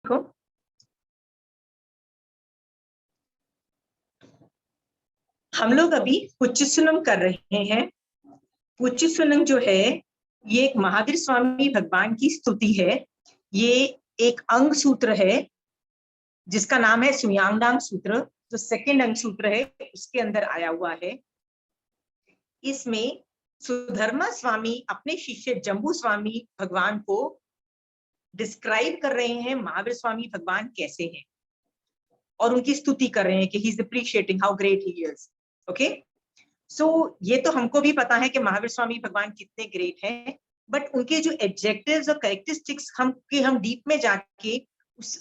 को हम लोग अभी पुच्चीस्वनम कर रहे हैं। पुच्चीस्वनम जो है ये एक महावीर स्वामी भगवान की स्तुति है। ये एक अंग सूत्र है जिसका नाम है सुयांगडांग सूत्र, जो सेकंड अंग सूत्र है उसके अंदर आया हुआ है। इसमें सुधर्मा स्वामी अपने शिष्य जम्बू स्वामी भगवान को डिस्क्राइब कर रहे हैं महावीर स्वामी भगवान कैसे हैं और उनकी स्तुति कर रहे हैं कि he is appreciating how great he is. Okay, so ये तो हमको भी पता है कि महावीर स्वामी भगवान कितने ग्रेट हैं, बट उनके जो एडजेक्टिव्स और कैरेक्टरिस्टिक्स हम डीप में जाके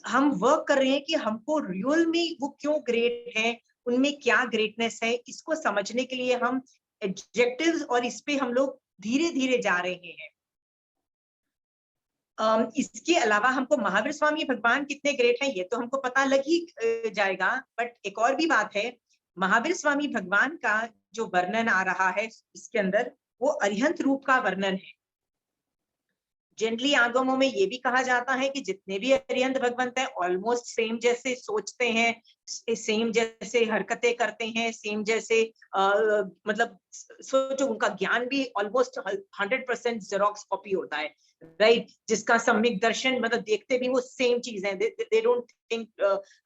हम वर्क कर रहे हैं कि हमको रियल में वो क्यों ग्रेट है, उनमें क्या ग्रेटनेस है, इसको समझने के लिए हम एडजेक्टिव्स और इस पे हम लोग धीरे धीरे जा रहे हैं। इसके अलावा हमको महावीर स्वामी भगवान कितने ग्रेट हैं ये तो हमको पता लग ही जाएगा, बट एक और भी बात है, महावीर स्वामी भगवान का जो वर्णन आ रहा है इसके अंदर वो अरिहंत रूप का वर्णन है। जनरली आगमों में ये भी कहा जाता है कि जितने भी अरिहंत भगवंत है ऑलमोस्ट सेम जैसे सोचते हैं, सेम जैसे हरकतें करते हैं, सेम जैसे मतलब सोचो उनका ज्ञान भी ऑलमोस्ट 100% जेरोक्स कॉपी होता है, राइट? जिसका सम्यक दर्शन मतलब देखते भी वो सेम चीज है, they don't think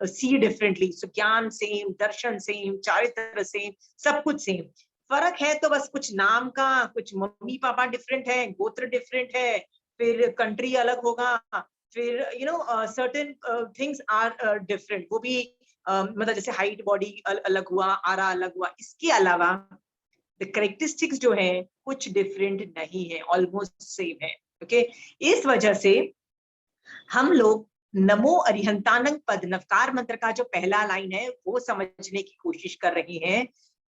see differently. So ज्ञान सेम, दर्शन सेम, चारित्र सेम, सब कुछ सेम। फर्क है तो बस कुछ नाम का, कुछ मम्मी पापा डिफरेंट है, गोत्र डिफरेंट है, फिर कंट्री अलग होगा, फिर सर्टेन थिंग्स आर डिफरेंट, वो भी मतलब जैसे हाइट, बॉडी अलग हुआ, आरा अलग हुआ। इसके अलावा द कैरेक्टरिस्टिक्स जो है कुछ डिफरेंट नहीं है, ऑलमोस्ट सेम है। ओके, इस वजह से हम लोग नमो अरिहंतानंग पद नवकार मंत्र का जो पहला लाइन है वो समझने की कोशिश कर रहे हैं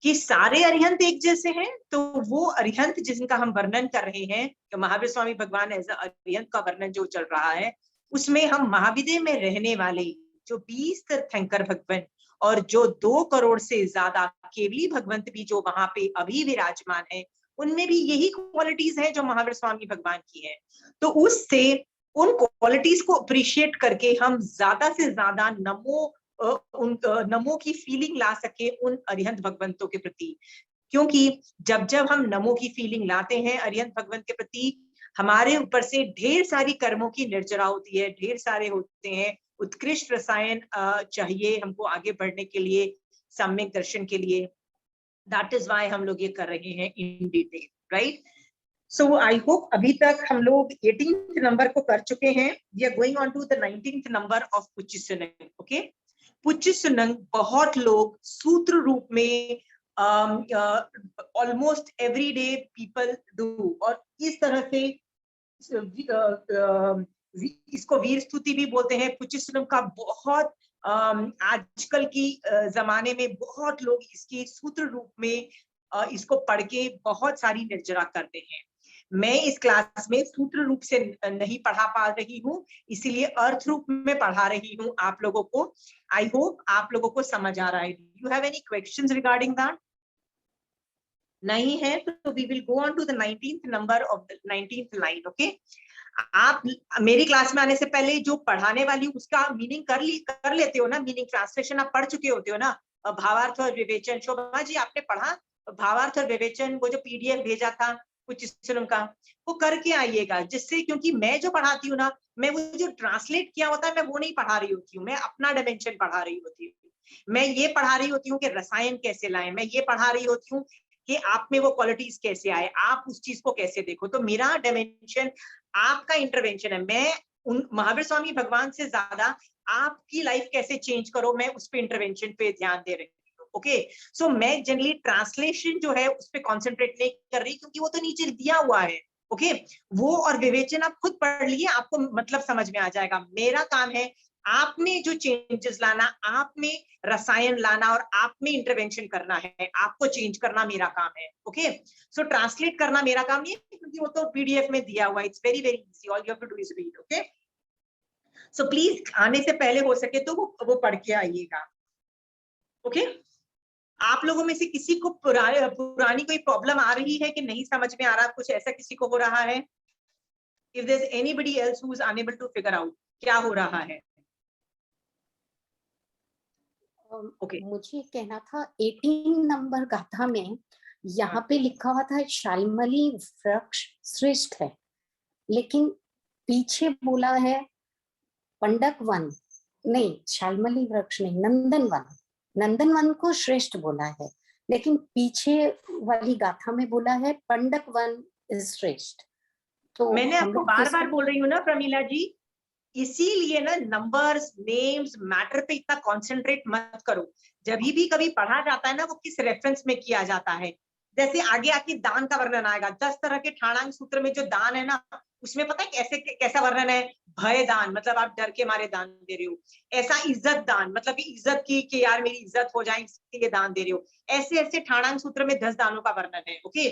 कि सारे अरिहंत एक जैसे हैं। तो वो अरिहंत जिनका हम वर्णन कर रहे हैं, तो महावीर स्वामी भगवान एज अरिहंत का वर्णन जो चल रहा है, उसमें हम महाविद्य में रहने वाले जो 20 तीर्थंकर भगवंत और जो 2 करोड़ से ज्यादा केवली भगवंत भी जो वहां पे अभी विराजमान है, उनमें भी यही क्वालिटीज हैं जो महावीर स्वामी भगवान की है। तो उससे उन क्वालिटीज को अप्रिशिएट करके हम ज्यादा से ज्यादा नमो की फीलिंग ला सके उन अरिहंत भगवंतों के प्रति। क्योंकि जब जब हम नमो की फीलिंग लाते हैं अरिहंत भगवंत के प्रति, हमारे ऊपर से ढेर सारी कर्मों की निर्जरा होती है, ढेर सारे होते हैं उत्कृष्ट रसायन चाहिए हमको आगे बढ़ने के लिए, सम्यक दर्शन के लिए। दैट इज वाई हम लोग ये कर रहे हैं in detail, right? So I hope अभी तक हम लोग 18th नंबर को कर चुके हैं। We are going on to the 19th number of Pucchisunam. Okay, Pucchisunam बहुत लोग सूत्र रूप में almost every day people do, और इस तरह से इसको वीर स्तुति भी बोलते हैं। पुच्चीस्वनम का बहुत आजकल की जमाने में बहुत लोग इसकी सूत्र रूप में इसको पढ़ के बहुत सारी निर्जरा करते हैं। मैं इस क्लास में सूत्र रूप से नहीं पढ़ा पा रही हूँ, इसीलिए अर्थ रूप में पढ़ा रही हूँ आप लोगों को। आई होप आप लोगों को समझ आ रहा है। You have any questions regarding that? नहीं है तो we will go on to the 19th number of the 19th line. Okay, आप मेरी क्लास में आने से पहले जो पढ़ाने वाली उसका मीनिंग कर लेते हो ना, मीनिंग ट्रांसलेशन आप पढ़ चुके होते हो ना, भावार्थ और विवेचन। शोभा जी आपने पढ़ा भावार्थ और विवेचन, वो जो पीडीएफ भेजा था पुच्चीस्वनम का, वो करके आइएगा, जिससे क्योंकि मैं जो पढ़ाती हूँ ना, मैं वो जो ट्रांसलेट किया होता है मैं वो नहीं पढ़ा रही होती हूँ, मैं अपना डायमेंशन पढ़ा रही होती हूँ। मैं ये पढ़ा रही होती हूँ कि रसायन कैसे लाएं, मैं ये पढ़ा रही होती हूँ कि आप में वो क्वालिटीज कैसे आए, आप उस चीज को कैसे देखो। तो मेरा डायमेंशन आपका इंटरवेंशन है। मैं उन महावीर स्वामी भगवान से ज्यादा आपकी लाइफ कैसे चेंज करो, मैं उस पे इंटरवेंशन पे ध्यान दे रही हूँ। ओके, सो मैं जनरली ट्रांसलेशन जो है उस पे कॉन्सेंट्रेट नहीं कर रही, क्योंकि वो तो नीचे दिया हुआ है। ओके, वो और विवेचन आप खुद पढ़ लिए, आपको मतलब समझ में आ जाएगा। मेरा काम है आप में जो चेंजेस लाना, आप में रसायन लाना और आप में इंटरवेंशन करना है, आपको चेंज करना मेरा काम है। ओके, सो ट्रांसलेट करना मेरा काम नहीं है, क्योंकि वो तो पीडीएफ में दिया हुआ है। It's very very easy, all you have to do is read. Okay, so please आने से पहले हो सके तो वो पढ़ के आइएगा। ओके, आप लोगों में से किसी को पुरानी कोई प्रॉब्लम आ रही है कि नहीं समझ में आ रहा, कुछ ऐसा किसी को हो रहा है? If there is anybody else who is unable to figure out क्या हो रहा है? ओके मुझे कहना था 18 नंबर गाथा में यहाँ पे लिखा हुआ था शाल्मली वृक्ष श्रेष्ठ है, लेकिन पीछे बोला है पंडक वन, नहीं शाल्मली वृक्ष नहीं, नंदनवन, नंदनवन को श्रेष्ठ बोला है, लेकिन पीछे वाली गाथा में बोला है पंडक वन इज श्रेष्ठ। तो मैंने हम आपको लोग बार किसको बार बोल रही हूँ ना प्रमीला जी, इसीलिए ना नंबर्स नेम्स मैटर पे इतना कंसंट्रेट मत करो। जब भी कभी पढ़ा जाता है ना, वो किस रेफरेंस में किया जाता है। जैसे आगे आके दान का वर्णन आएगा, 10 तरह के ठाणांग सूत्र में जो दान है ना, उसमें पता है कैसे कैसा वर्णन है। भय दान मतलब आप डर के मारे दान दे रहे हो। ऐसा इज्जत दान मतलब कि इज्जत की कि यार मेरी इज्जत हो जाए इसके लिए दान दे रहे हो। ऐसे ऐसे ठाणांग सूत्र में 10 दानों का वर्णन है। ओके,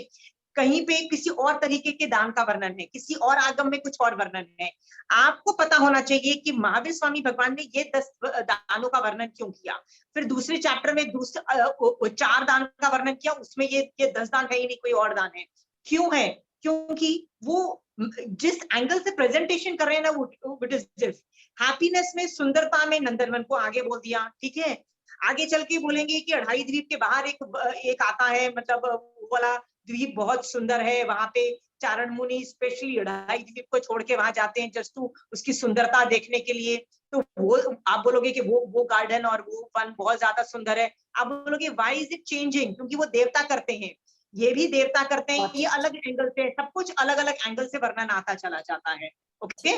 कहीं पे किसी और तरीके के दान का वर्णन है, किसी और आगम में कुछ और वर्णन है। आपको पता होना चाहिए कि महावीर स्वामी भगवान ने ये 10 दानों का वर्णन क्यों किया। फिर दूसरे चैप्टर में दूसरे 4 दान का वर्णन किया, उसमें ये 10 दान है ही नहीं, कोई और दान है। क्यों है? क्योंकि वो जिस एंगल से प्रेजेंटेशन कर रहे हैं ना, वो इट इज हैप्पीनेस में, सुंदरता में नंदनवन को आगे बोल दिया। ठीक है, आगे चल के बोलेंगे कि अढ़ाई द्वीप के बाहर एक आता है, मतलब वो वाला द्वीप बहुत सुंदर है, वहां पे चारण मुनि स्पेशली अढ़ाई द्वीप को छोड़ के वहां जाते हैं जस्ट टू उसकी सुंदरता देखने के लिए। तो वो आप बोलोगे कि वो गार्डन और वो वन बहुत ज्यादा सुंदर है। आप बोलोगे व्हाई इज इट चेंजिंग, क्योंकि वो देवता करते हैं, ये भी देवता करते हैं, ये अलग एंगल से, सब कुछ अलग अलग एंगल से वर्णन आता चला जाता है। ओके,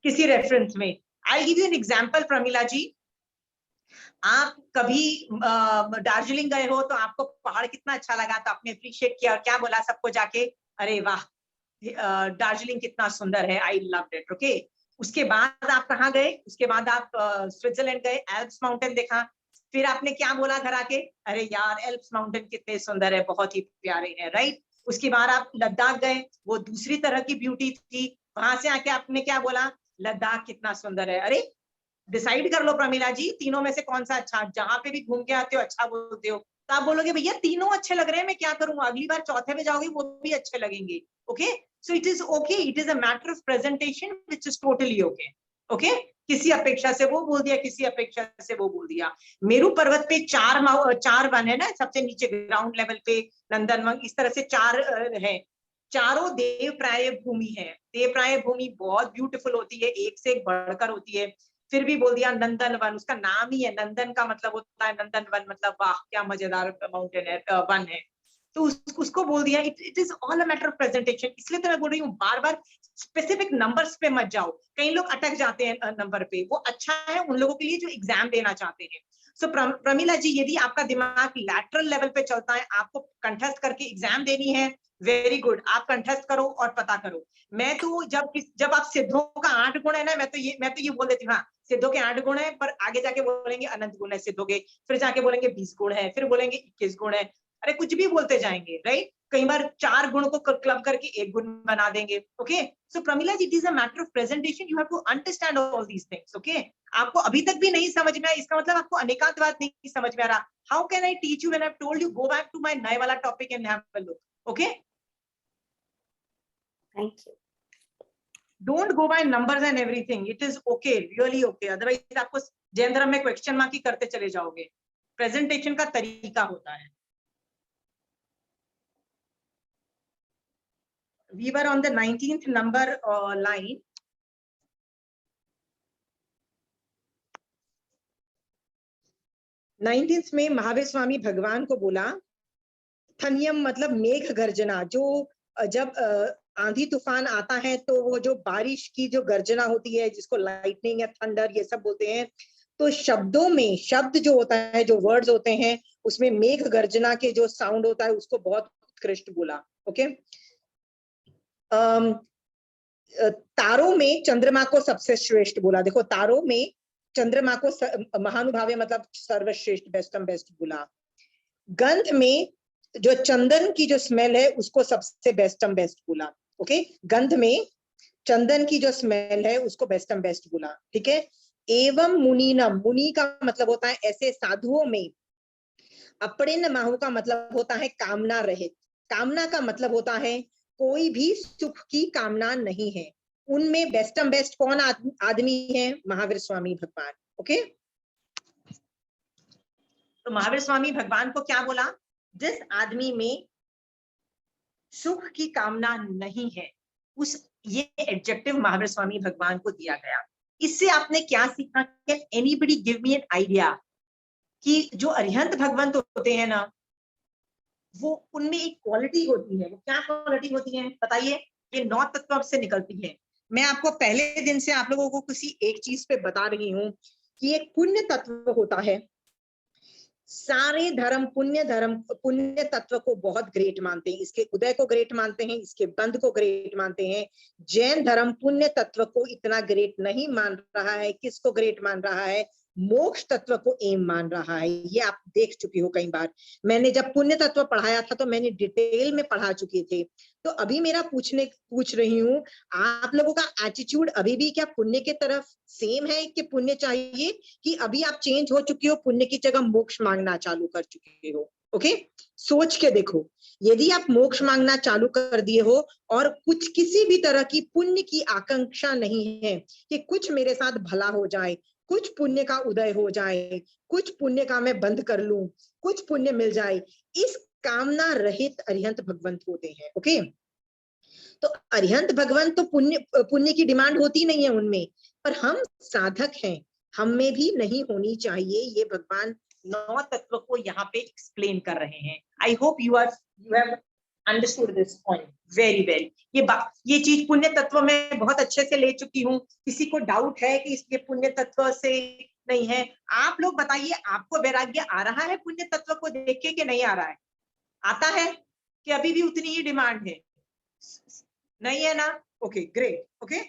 किसी रेफरेंस में। I give you an example Pramila ji. आप कभी दार्जिलिंग गए हो तो आपको पहाड़ कितना अच्छा लगा, तो आपने अप्रिशिएट किया और क्या बोला सबको जाके, अरे वाह दार्जिलिंग कितना सुंदर है, आई लव इट। ओके, उसके बाद आप कहाँ गए? उसके बाद आप स्विट्जरलैंड गए, एल्प्स माउंटेन देखा, फिर आपने क्या बोला घर आके, अरे यार एल्प्स माउंटेन कितने सुंदर है, बहुत ही प्यारे हैं, राइट। उसके बाद आप लद्दाख गए, वो दूसरी तरह की ब्यूटी थी, वहां से आके आपने क्या बोला, लद्दाख कितना सुंदर है। अरे डिसाइड कर लो प्रमीला जी, तीनों में से कौन सा अच्छा, जहां पे भी घूम के आते हो अच्छा बोलते हो, तो आप बोलोगे भैया तीनों अच्छे लग रहे हैं, मैं क्या करूंगा, अगली बार चौथे में जाओगे वो भी अच्छे लगेंगे। Okay, so it is okay, it is a matter of presentation which is totally okay. Okay, किसी अपेक्षा से वो बोल दिया, किसी अपेक्षा से वो बोल दिया। मेरू पर्वत पे चार वन है ना, सबसे नीचे ग्राउंड लेवल पे नंदनवन, इस तरह से 4 है। चारों देव प्राय भूमि है। देव प्राय भूमि बहुत ब्यूटीफुल होती है, एक से एक बढ़कर होती है। फिर भी बोल दिया नंदन वन, उसका नाम ही है, नंदन का मतलब होता है नंदन वन, मतलब वाह क्या मजेदार माउंटेन है, वन है। तो उसको बोल दिया। It is all a matter of presentation. इसलिए तो मैं बोल रही हूँ बार बार स्पेसिफिक नंबर्स पे मत जाओ, कई लोग अटक जाते हैं नंबर पे। वो अच्छा है उन लोगों के लिए जो एग्जाम देना चाहते हैं। सो प्रमीला जी, यदि आपका दिमाग लैटरल लेवल पे चलता है, आपको कंठस्थ करके एग्जाम देनी है, वेरी गुड, आप कंठस्थ करो और पता करो। मैं तो जब आप सिद्धों का 8 गुण है ना, मैं तो ये बोल देती हूँ, हाँ सिद्धों के 8 गुण है, पर आगे जाके बोलेंगे अनंत गुण है सिद्धों के, फिर जाके बोलेंगे 20 गुण है, फिर बोलेंगे 21 गुण है। अरे कुछ भी बोलते जाएंगे, राइट। कई बार 4 गुण को क्लब करके 1 गुण बना देंगे। Okay, so Pramila ji, it is a matter of presentation, you have to understand all these things. Okay, आपको अभी तक भी नहीं समझ में आया, इसका मतलब आपको अनेकांतवाद नहीं समझ में आ रहा। How can I teach you when I have told you go back to my नए वाला topic and have a look. Okay, thank you. don't go by numbers and everything, it is okay, really okay, otherwise आपको जयंद्रम में question mark ही करते चले जाओगे। Presentation का तरीका होता है। We were on the 19th number line. Nineteenth में महावीर स्वामी भगवान को बोला, थनियम मतलब मेघ गर्जना, जो जब आंधी तूफान आता है तो वो जो बारिश की जो गर्जना होती है, जिसको लाइटनिंग या थंडर ये सब बोलते हैं, तो शब्दों में शब्द जो होता है, जो वर्ड्स होते हैं, उसमें मेघ गर्जना के जो साउंड होता है उसको बहुत उत्कृष्ट बोला। ओके, तारों में चंद्रमा को सबसे श्रेष्ठ बोला। देखो, तारों में चंद्रमा को महानुभाव मतलब सर्वश्रेष्ठ, बेस्टम बेस्ट बोला। गंध में जो चंदन की जो स्मेल है उसको सबसे बेस्टम बेस्ट बोला। ओके, गंध में चंदन की जो स्मेल है उसको बेस्टम बेस्ट बोला। ठीक है, एवं मुनीनम, मुनि का मतलब होता है ऐसे साधुओं में। अपरिण माहु का मतलब होता है कामना रहित। कामना का मतलब होता है कोई भी सुख की कामना नहीं है। उनमें बेस्टम बेस्ट कौन आदमी है? महावीर स्वामी भगवान। ओके, तो महावीर स्वामी भगवान को क्या बोला, जिस आदमी में सुख की कामना नहीं है, उस ये एडजेक्टिव महावीर स्वामी भगवान को दिया गया। इससे आपने क्या सीखा? Can anybody give me an idea कि जो अरिहंत भगवंत होते हैं ना, वो उनमें एक क्वालिटी होती है, वो क्या क्वालिटी होती है बताइए? ये 9 तत्व से निकलती है। मैं आपको पहले दिन से आप लोगों को किसी एक चीज पे बता रही हूँ कि एक पुण्य तत्व होता है। सारे धर्म पुण्य तत्व को बहुत ग्रेट मानते हैं, इसके उदय को ग्रेट मानते हैं, इसके बंध को ग्रेट मानते हैं। जैन धर्म पुण्य तत्व को इतना ग्रेट नहीं मान रहा है। किसको ग्रेट मान रहा है? मोक्ष तत्व को एम मान रहा है। ये आप देख चुकी हो कई बार। मैंने जब पुण्य तत्व पढ़ाया था तो मैंने डिटेल में पढ़ा चुके थे। तो अभी मेरा पूछ रही हूँ, आप लोगों का एटीट्यूड अभी भी क्या पुण्य के तरफ सेम है कि पुण्य चाहिए, कि अभी आप चेंज हो चुके हो, पुण्य की जगह मोक्ष मांगना चालू कर चुके हो? ओके, सोच के देखो। यदि आप मोक्ष मांगना चालू कर दिए हो और कुछ किसी भी तरह की पुण्य की आकांक्षा नहीं है कि कुछ मेरे साथ भला हो जाए, कुछ पुण्य का उदय हो जाए, कुछ पुण्य का मैं बंद कर लूं, कुछ पुण्य मिल जाए, इस कामना रहित अरिहंत भगवंत होते हैं। ओके, तो अरिहंत भगवंत तो पुण्य की डिमांड होती नहीं है उनमें, पर हम साधक हैं, हम में भी नहीं होनी चाहिए। ये भगवान 9 तत्व को यहाँ पे एक्सप्लेन कर रहे हैं। आई hope you have understood this point very well. ये चीज पुण्य तत्व में बहुत अच्छे से ले चुकी हूँ। किसी को डाउट है कि इसके पुण्य तत्व से नहीं है? आप लोग बताइए, आपको वैराग्य आ रहा है पुण्य तत्व को देख के कि नहीं आ रहा है? आता है कि अभी भी उतनी ही डिमांड है? नहीं है ना? Okay great. ओके,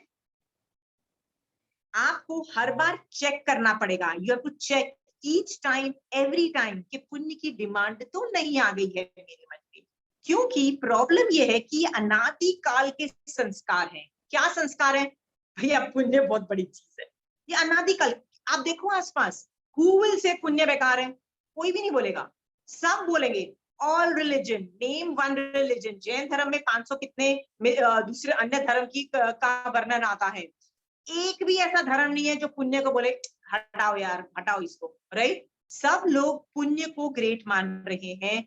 आपको हर बार चेक करना पड़ेगा। You have to check each time, every time कि पुण्य की डिमांड तो नहीं आ गई है मेरे मन में। क्योंकि प्रॉब्लम ये है कि अनादि काल के संस्कार हैं। क्या संस्कार है भैया? पुण्य बहुत बड़ी चीज है, ये अनादि काल। आप देखो आसपास, हु विल से पुण्य बेकार है? कोई भी नहीं बोलेगा, सब बोलेंगे all religion, name one religion. Jain धर्म में 500 कितने दूसरे अन्य धर्म की का वर्णन आता है। एक भी ऐसा धर्म नहीं है जो पुण्य को बोले हटाओ यार, हटाओ इसको, राइट? सब लोग पुण्य को ग्रेट मान रहे हैं।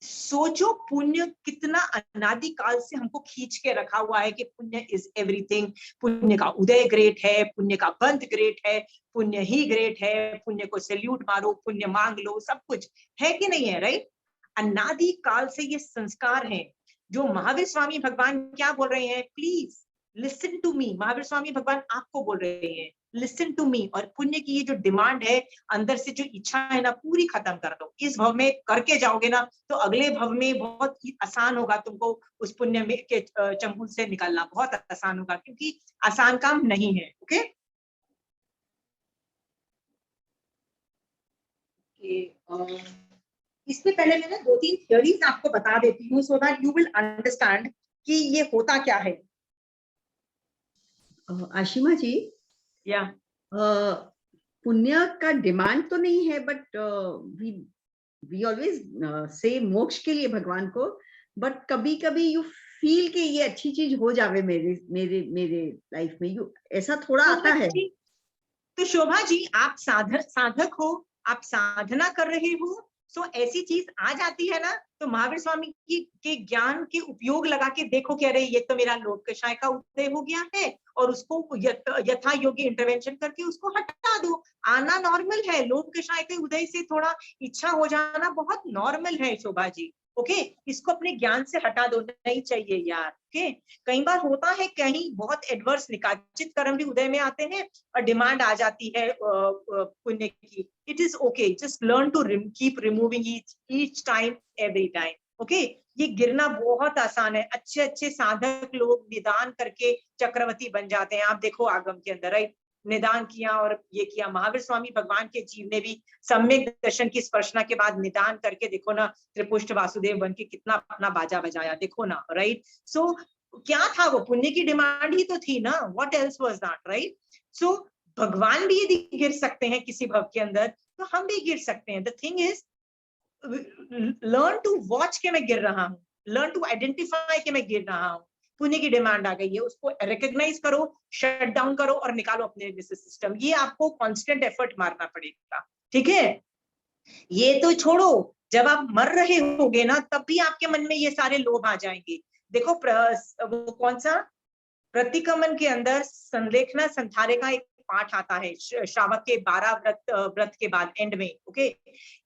सोचो पुण्य कितना अनादि काल से हमको खींच के रखा हुआ है कि पुण्य इज एवरीथिंग। पुण्य का उदय ग्रेट है, पुण्य का बंध ग्रेट है, पुण्य ही ग्रेट है, पुण्य को सैल्यूट मारो, पुण्य मांग लो, सब कुछ है कि नहीं है? राइट? अनादि काल से ये संस्कार हैं जो महावीर स्वामी भगवान क्या बोल रहे हैं? Please listen to me. Mahavir Swami भगवान आपको बोल रहे हैं लिसन टू मी। और पुण्य की ये जो डिमांड है, अंदर से जो इच्छा है ना, पूरी खत्म कर दो। इस भव में करके जाओगे ना तो अगले भव में बहुत आसान होगा तुमको उस पुण्य में के चंगुल से निकलना, बहुत आसान होगा, क्योंकि आसान काम नहीं है। ओके, इससे पहले मैं 2-3 थियोरीज आपको बता देती हूँ सो दैट यू विल अंडरस्टैंड कि ये होता क्या है। आशिमा जी, या पुण्य का डिमांड तो नहीं है, बट वी ऑलवेज से मोक्ष के लिए भगवान को, बट कभी कभी यू फील कि ये अच्छी चीज हो जावे मेरे मेरे मेरे लाइफ में, यू ऐसा थोड़ा आता है। तो शोभा जी, आप साधक हो, आप साधना कर रहे हो, सो ऐसी चीज आ जाती है ना, तो महावीर स्वामी के ज्ञान के उपयोग लगा के देखो कि अरे ये तो मेरा लोभ कषाय का उदय हो गया है, और उसको यथा योग्य इंटरवेंशन करके उसको हटा दो। आना नॉर्मल है, लोभ कषाय के उदय से थोड़ा इच्छा हो जाना बहुत नॉर्मल है शोभा जी। ओके, इसको अपने ज्ञान से हटा दो, नहीं चाहिए यार। ओके, कई बार होता है कहीं बहुत एडवर्स निकाचित कर्म भी उदय में आते हैं और डिमांड आ जाती है पुण्य की। It is okay, just learn to keep removing each time, every time. Okay, ये गिरना बहुत आसान है। अच्छे अच्छे साधक लोग निदान करके चक्रवर्ती बन जाते हैं। आप देखो आगम के अंदर, राइट? निदान किया और ये किया। महावीर स्वामी भगवान के जीव ने भी सम्यक दर्शन की स्पर्शना के बाद निदान करके देखो ना, त्रिपुष्ट वासुदेव बन के कितना अपना बाजा बजाया, देखो ना, राइट? सो क्या था वो? पुण्य की डिमांड ही तो थी ना, what else was that, right? So भगवान भी यदि गिर सकते हैं किसी भव के अंदर, तो हम भी गिर सकते हैं। The thing is learn to watch के मैं गिर रहा हूँ, लर्न टू आइडेंटिफाई के मैं गिर रहा हूँ। पुण्य की डिमांड आ गई है, उसको रिकॉग्नाइज करो, शट डाउन करो और निकालो अपने सिस्टम। ये आपको कांस्टेंट एफर्ट मारना पड़ेगा, ठीक है? ये तो छोड़ो, जब आप मर रहे होगे ना तब भी आपके मन में ये सारे लोभ आ जाएंगे। देखो वो कौन सा प्रतिक्रमण के अंदर संलेखना संथारे का एक पाठ आता है श्रावक के 12 व्रत के बाद एंड में। ओके,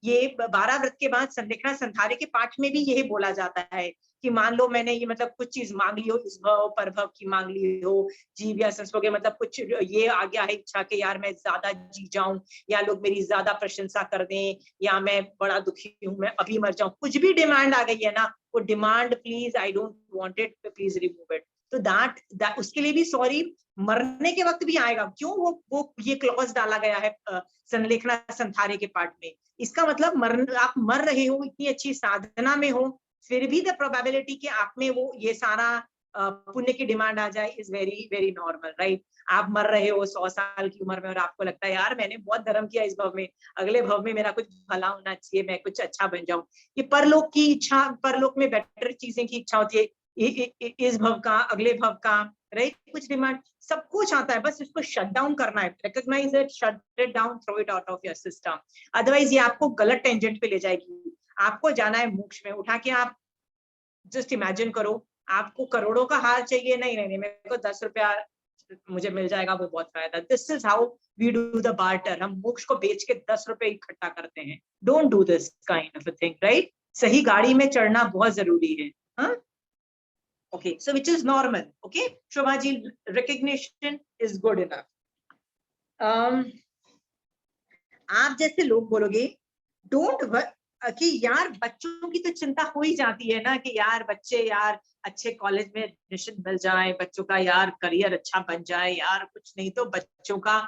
ये 12 व्रत के बाद संलेखना संथारे के पाठ में भी यही बोला जाता है कि मान लो मैंने ये मतलब कुछ चीज मांग ली हो, इस भव पर भव की मांग ली हो, जीव या संस्भोग मतलब कुछ ये आ गया है इच्छा के यार मैं ज्यादा जी जाऊं, या लोग मेरी ज्यादा प्रशंसा कर दें, या मैं बड़ा दुखी हूं मैं अभी मर जाऊं, कुछ भी डिमांड आ गई है ना, वो demand please I don't want it, please remove it. तो दैट उसके लिए भी सॉरी मरने के वक्त भी आएगा। क्यों वो ये क्लॉज डाला गया है संलेखना संथारे के पार्ट में। इसका मतलब आप मर रहे हो, इतनी अच्छी साधना में हो, फिर भी द प्रोबेबिलिटी कि आप में वो ये सारा पुण्य की डिमांड आ जाए is very very normal, right. आप मर रहे हो 100 साल की उम्र में और आपको लगता है यार मैंने बहुत धर्म किया इस भव में, अगले भव में मेरा कुछ भला होना चाहिए, मैं कुछ अच्छा बन जाऊं। ये परलोक की इच्छा, परलोक में बेटर चीजें की इच्छा होती है, इस भव का, अगले भव का, राइट। कुछ डिमांड सब कुछ आता है, बस इसको शट डाउन करना है, recognise it, shut it down, throw it out of your system. Otherwise ये आपको गलत टेंजेंट पे ले जाएगी। आपको जाना है मोक्ष में, उठा के आप जस्ट इमेजिन करो आपको करोड़ों का हार चाहिए, नहीं नहीं नहीं मेरे को 10 रुपया मुझे मिल जाएगा वो बहुत फायदा। This is how we do the barter. हम मोक्ष को बेच के 10 रुपए इकट्ठा करते हैं। Don't do this kind of a thing, right. सही गाड़ी में चढ़ना बहुत जरूरी है। हाँ, okay, so which is normal, okay, Shobha ji, recognition is good enough. आप जैसे लोग बोलोगे डोंट कि यार बच्चों की तो चिंता हो ही जाती है ना कि यार बच्चे यार अच्छे कॉलेज में एडमिशन मिल जाए, बच्चों का यार करियर अच्छा बन जाए, यार कुछ नहीं तो बच्चों का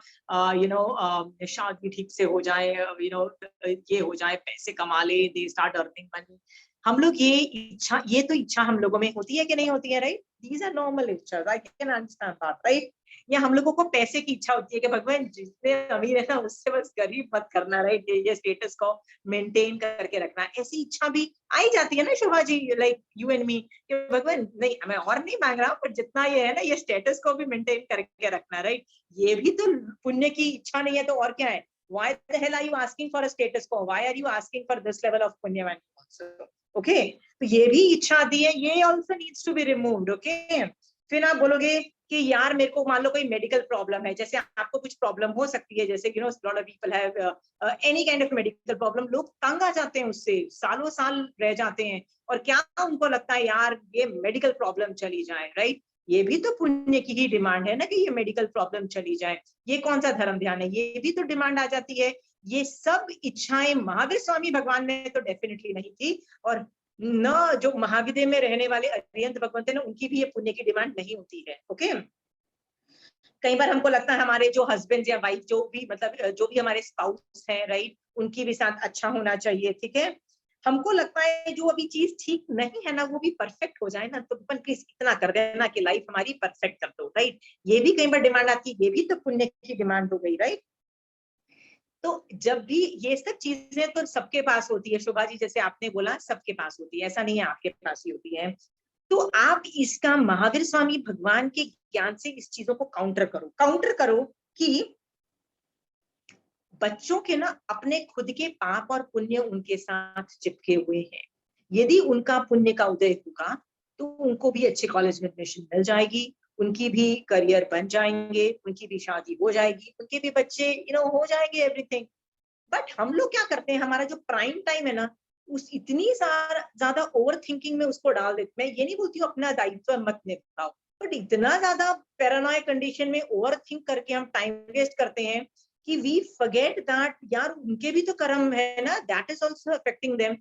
शादी ठीक से हो जाए, ये हो जाए, पैसे कमा ले, दे स्टार्ट अर्निंग मनी। हम लोग ये तो इच्छा हम लोगों में होती है कि नहीं होती है, राइट। दीज आर नॉर्मल इच्छा, I can understand that, right. या हम लोगों को पैसे की इच्छा होती है कि भगवान जितने अमीर है ना उससे बस गरीब मत करना, राइट, ये स्टेटस को मेंटेन करके रखना। ऐसी इच्छा भी आई जाती है ना Shobha ji, like you and me, कि भगवान नहीं मैं और नहीं मांग रहा पर जितना ये है ना ये स्टेटस को भी मेंटेन करके रखना, राइट। ये भी तो पुण्य की इच्छा नहीं है तो और क्या है। Why the hell are you asking for a status quo? Why are you asking for this level of punya also? Okay, तो ये भी इच्छा आती है, ये also needs to be removed, okay। फिर आप बोलोगे कि यार मेरे को मान लो कोई मेडिकल प्रॉब्लम है, जैसे आपको कुछ प्रॉब्लम हो सकती है, जैसे lot of people have any kind of medical problem, लोग तंग आ जाते हैं उससे, सालों साल रह जाते हैं, और क्या उनको लगता है यार ये मेडिकल प्रॉब्लम चली जाए, राइट। ये भी तो पुण्य की ही डिमांड है ना कि ये मेडिकल प्रॉब्लम चली जाए। ये कौन सा धर्म ध्यान है, ये भी तो डिमांड आ जाती है। ये सब इच्छाएं महावीर स्वामी भगवान में तो डेफिनेटली नहीं थी, और न जो महाविद्य में रहने वाले अरिहंत भगवंत है ना उनकी भी ये पुण्य की डिमांड नहीं होती है, ओके। कई बार हमको लगता है हमारे जो हस्बैंड या वाइफ जो भी मतलब जो भी हमारे स्पाउस हैं, राइट, उनकी भी साथ अच्छा होना चाहिए, ठीक है। हमको लगता है जो अभी चीज ठीक नहीं है ना वो भी परफेक्ट हो जाए ना, तो प्लीज इतना कर देना कि लाइफ हमारी परफेक्ट कर दो, राइट। ये भी कई बार डिमांड आती है, ये भी तो पुण्य की डिमांड हो गई, राइट। तो जब भी ये सब चीजें तो सबके पास होती है शोभा जी, जैसे आपने बोला सबके पास होती है, ऐसा नहीं है आपके पास ही होती है। तो आप इसका महावीर स्वामी भगवान के ज्ञान से इस चीजों को काउंटर करो कि बच्चों के ना अपने खुद के पाप और पुण्य उनके साथ चिपके हुए हैं। यदि उनका पुण्य का उदय होगा तो उनको भी अच्छे कॉलेज में एडमिशन मिल जाएगी, उनकी भी करियर बन जाएंगे, उनकी भी शादी हो जाएगी, उनके भी बच्चे हो जाएंगे, एवरीथिंग। बट हम लोग क्या करते हैं, हमारा जो प्राइम टाइम है ना उस इतनी ज्यादा ओवर थिंकिंग में उसको डाल देते। मैं ये नहीं बोलती हूँ अपना दायित्व मत निभाओ, बट इतना ज्यादा पैरानॉय कंडीशन में ओवर थिंक करके हम टाइम वेस्ट करते हैं कि वी फॉरगेट दैट यार उनके भी तो कर्म है ना, that is also affecting them.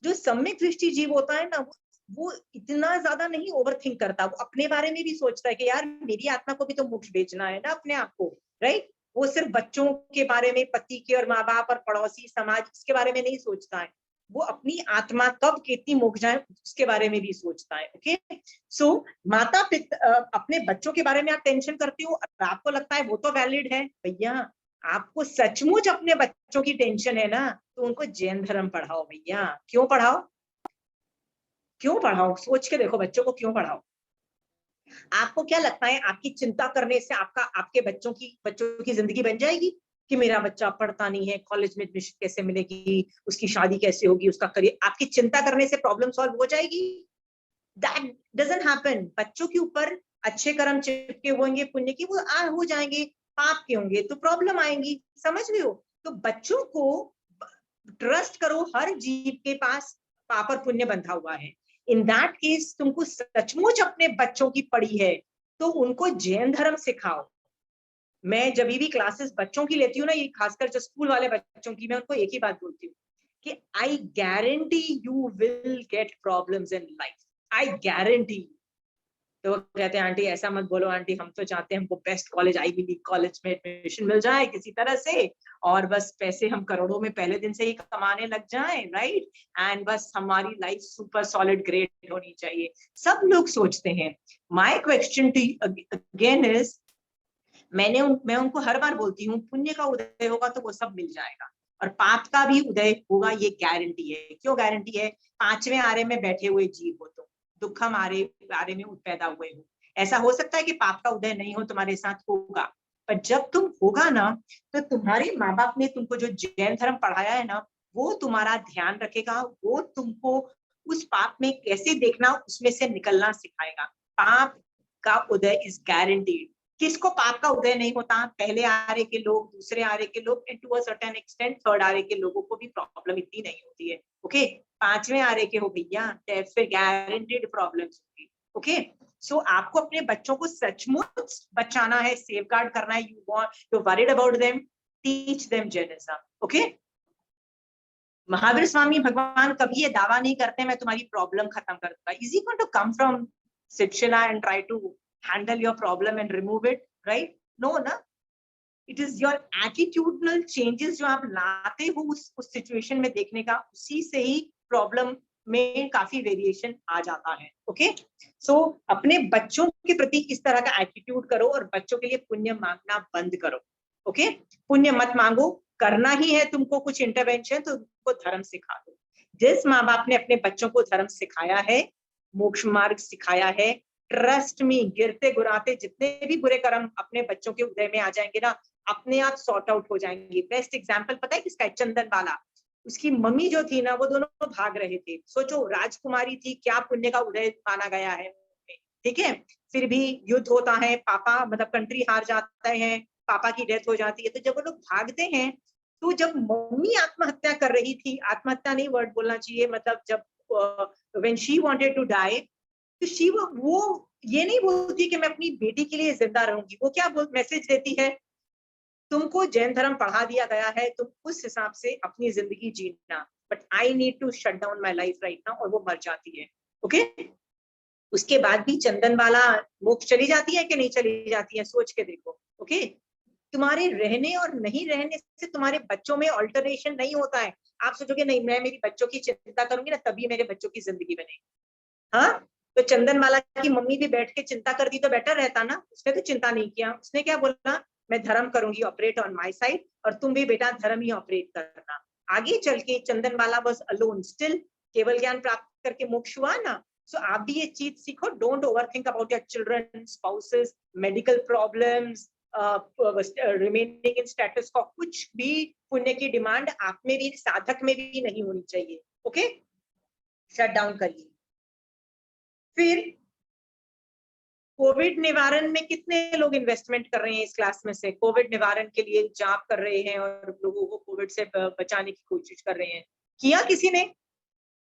जो सम्यक दृष्टि जीव होता है ना वो इतना ज्यादा नहीं ओवर थिंक करता, वो अपने बारे में भी सोचता है कि यार मेरी आत्मा को भी तो मोक्ष भेजना है ना अपने आप को, राइट। वो सिर्फ बच्चों के बारे में, पति के और माँ बाप और पड़ोसी समाज इसके बारे में नहीं सोचता है, वो अपनी आत्मा कब कितनी मुक जाए उसके बारे में भी सोचता है, ओके। सो माता पिता अपने बच्चों के बारे में आप टेंशन करते हो और आपको लगता है वो तो वैलिड है, भैया आपको सचमुच अपने बच्चों की टेंशन है ना तो उनको जैन धर्म पढ़ाओ भैया। क्यों पढ़ाओ, क्यों पढ़ाओ, सोच के देखो बच्चों को क्यों पढ़ाओ। आपको क्या लगता है आपकी चिंता करने से आपके बच्चों की जिंदगी बन जाएगी? कि मेरा बच्चा पढ़ता नहीं है, कॉलेज में एडमिशन कैसे मिलेगी, उसकी शादी कैसे होगी, उसका करियर, आपकी चिंता करने से प्रॉब्लम सॉल्व हो जाएगी? That doesn't happen. बच्चों के ऊपर अच्छे कर्म चिपके होंगे पुण्य की, वो हो जाएंगे, पाप के होंगे तो प्रॉब्लम आएंगी, समझ रहे हो? तो बच्चों को ट्रस्ट करो, हर जीव के पास पाप और पुण्य बंधा हुआ है। इन दैट केस तुमको सचमुच अपने बच्चों की पड़ी है तो उनको जैन धर्म सिखाओ। मैं जब भी क्लासेस बच्चों की लेती हूँ ना, ये खासकर जो स्कूल वाले बच्चों की, मैं उनको एक ही बात बोलती हूँ कि I guarantee you will get problems in life, I guarantee. तो वो कहते हैं आंटी ऐसा मत बोलो आंटी, हम तो चाहते हैं हमको best college, Ivy League college में एडमिशन मिल जाए किसी तरह से, और बस पैसे हम करोड़ों में पहले दिन से ही कमाने लग जाएं, राइट, एंड बस हमारी लाइफ सुपर सॉलिड ग्रेट होनी चाहिए। सब लोग सोचते हैं। My question to again is, मैं उनको हर बार बोलती हूँ पुण्य का उदय होगा तो वो सब मिल जाएगा, और पाप का भी उदय होगा, ये गारंटी है। क्यों गारंटी है? पांचवें आरे में बैठे हुए जीव हो तुम, दुखम आरे में पैदा हुए हो। ऐसा हो सकता है कि पाप का उदय नहीं हो, तुम्हारे साथ होगा, पर जब तुम होगा ना, तो तुम्हारे माँ बाप ने तुमको जो जैन धर्म पढ़ाया है ना, वो तुम्हारा ध्यान रखेगा, वो तुमको उस पाप में कैसे देखना, उसमें से निकलना सिखाएगा। पाप का उदय इज गारंटीड। किसको पाप का उदय नहीं होता? पहले आरे के लोग, दूसरे आरे के लोग, and to a certain extent third आरे के लोगों को भी प्रॉब्लम इतनी नहीं होती है। ओके, पांचवें आरे के हो भैया, फिर गारंटीड प्रॉब्लम्स होगी। ओके, सो आपको अपने बच्चों को सचमुच बचाना है, सेफगार्ड करना है। You want to worried about them, teach them Jainism. Okay, Mahavir Swami भगवान कभी ये दावा नहीं करते मैं तुम्हारी प्रॉब्लम खत्म कर दूंगा। Is he going to come from Shivshila and try to handle your problem and remove it, right? No na, it is your attitudinal changes जो आप लाते हो उस सिचुएशन में देखने का, उसी से ही प्रॉब्लम में काफी वेरिएशन आ जाता है। ओके, सो अपने बच्चों के प्रति इस तरह का एटीट्यूड करो और बच्चों के लिए पुण्य मांगना बंद करो। ओके, पुण्य मत मांगो, करना ही है तुमको कुछ इंटरवेंशन तो उनको धर्म सिखा दो। जिस माँ बाप ने अपने बच्चों को धर्म सिखाया है, मोक्ष मार्ग सिखाया है, ट्रस्ट में गिरते गुराते जितने भी बुरे कर्म अपने बच्चों के उदय में आ जाएंगे ना, अपने आप सॉर्ट आउट हो जाएंगे। बेस्ट एग्जांपल पता है किसका है? चंदन वाला। उसकी मम्मी जो थी ना, वो दोनों भाग रहे थे। सोचो, राजकुमारी थी, क्या पुण्य का उदय माना गया है, ठीक है? फिर भी युद्ध होता है, पापा मतलब कंट्री हार जाता है, पापा की डेथ हो जाती है। तो जब वो लोग भागते हैं, तो जब मम्मी आत्महत्या कर रही थी, आत्महत्या नहीं वर्ड बोलना चाहिए, मतलब जब when she wanted to die, तो शी वो ये नहीं बोलती कि मैं अपनी बेटी के लिए जिंदा रहूंगी। वो क्या मैसेज देती है? तुमको जैन धर्म पढ़ा दिया गया है, तुम उस हिसाब से अपनी जिंदगी जीना, but I need to shut down my life right now, और वो मर जाती है। ओके, उसके बाद भी चंदन वाला मोक्ष चली जाती है कि नहीं चली जाती है? सोच के देखो। ओके, तुम्हारे रहने और नहीं रहने से तुम्हारे बच्चों में ऑल्टरेशन नहीं होता है। आप सोचोगे नहीं, मैं मेरी बच्चों की चिंता करूंगी ना, तभी मेरे बच्चों की जिंदगी बनेगी। हाँ, तो चंदन वाला की मम्मी भी बैठ के चिंता करती तो बेटर रहता ना। उसने तो चिंता नहीं किया, उसने क्या बोला? मैं धर्म करूंगी, ऑपरेट ऑन माय साइड, और तुम भी बेटा धर्म ही ऑपरेट करना। आगे चल के चंदन वाला वाज अलोन स्टिल, केवल ज्ञान प्राप्त करके मोक्ष हुआ ना। सो आप भी ये चीज सीखो, don't overthink about your children, spouses, medical problems, remaining in status को। कुछ भी पुण्य की डिमांड आप में भी, साधक में भी नहीं होनी चाहिए। ओके, शट डाउन करिए। फिर कोविड निवारण में कितने लोग इन्वेस्टमेंट कर रहे हैं इस क्लास में से? कोविड निवारण के लिए जाप कर रहे हैं और लोगों को कोविड से बचाने की कोशिश कर रहे हैं। किया किसी ने?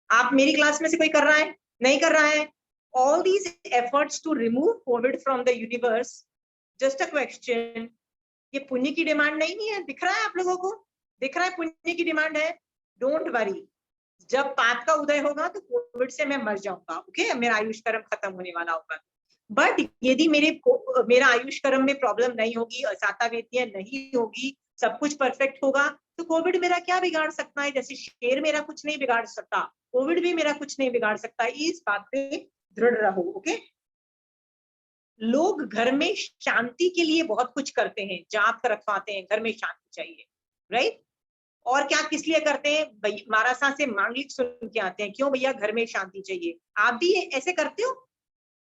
आप मेरी क्लास में से कोई कर रहा है? नहीं कर रहा है। All these efforts to remove COVID from the universe, just a question, ये पुण्य की डिमांड नहीं है? दिख रहा है आप लोगों को? दिख रहा है पुण्य की डिमांड है? डोंट वरी, जब पाप का उदय होगा तो कोविड से मैं मर जाऊंगा। ओके, मेरा आयुष कर्म खत्म होने वाला होगा। बट यदि मेरा आयुष कर्म में प्रॉब्लम नहीं होगी, असातावेत्य नहीं होगी, सब कुछ परफेक्ट होगा, तो कोविड मेरा क्या बिगाड़ सकता है? जैसे शेर मेरा कुछ नहीं बिगाड़ सकता, कोविड भी मेरा कुछ नहीं बिगाड़ सकता। इस बात पे दृढ़ रहो। ओके, लोग घर में शांति के लिए बहुत कुछ करते हैं, जाप रखवाते हैं, घर में शांति चाहिए, राइट? और क्या किस लिए करते हैं? मारासा से मांगलिक सुन के आते हैं, क्यों भैया घर में शांति चाहिए। आप भी ऐसे करते हो?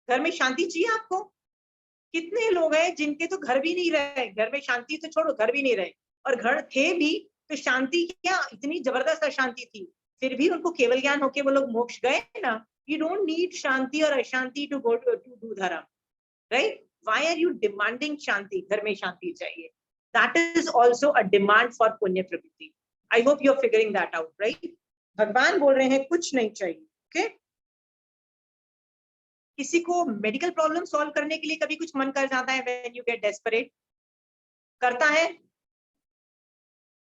घर में शांति चाहिए आपको? कितने लोग हैं जिनके तो घर भी नहीं रहे, घर में शांति तो छोड़ो, घर भी नहीं रहे, और घर थे भी तो शांति क्या इतनी जबरदस्त अशांति थी, फिर भी उनको केवल ज्ञान होके वो लोग मोक्ष गए ना। यू डोंट नीड शांति और अशांति टू गो टू डू धर्म, right? Why are you demanding शांति? घर में शांति चाहिए। That is also a demand for पुण्य प्रवृत्ति। I hope you are figuring that out, right? भगवान बोल रहे हैं कुछ नहीं चाहिए, ओके? किसी को मेडिकल प्रॉब्लम सॉल्व करने के लिए कभी कुछ मन कर जाता है व्हेन यू गेट डेस्परेट? करता है,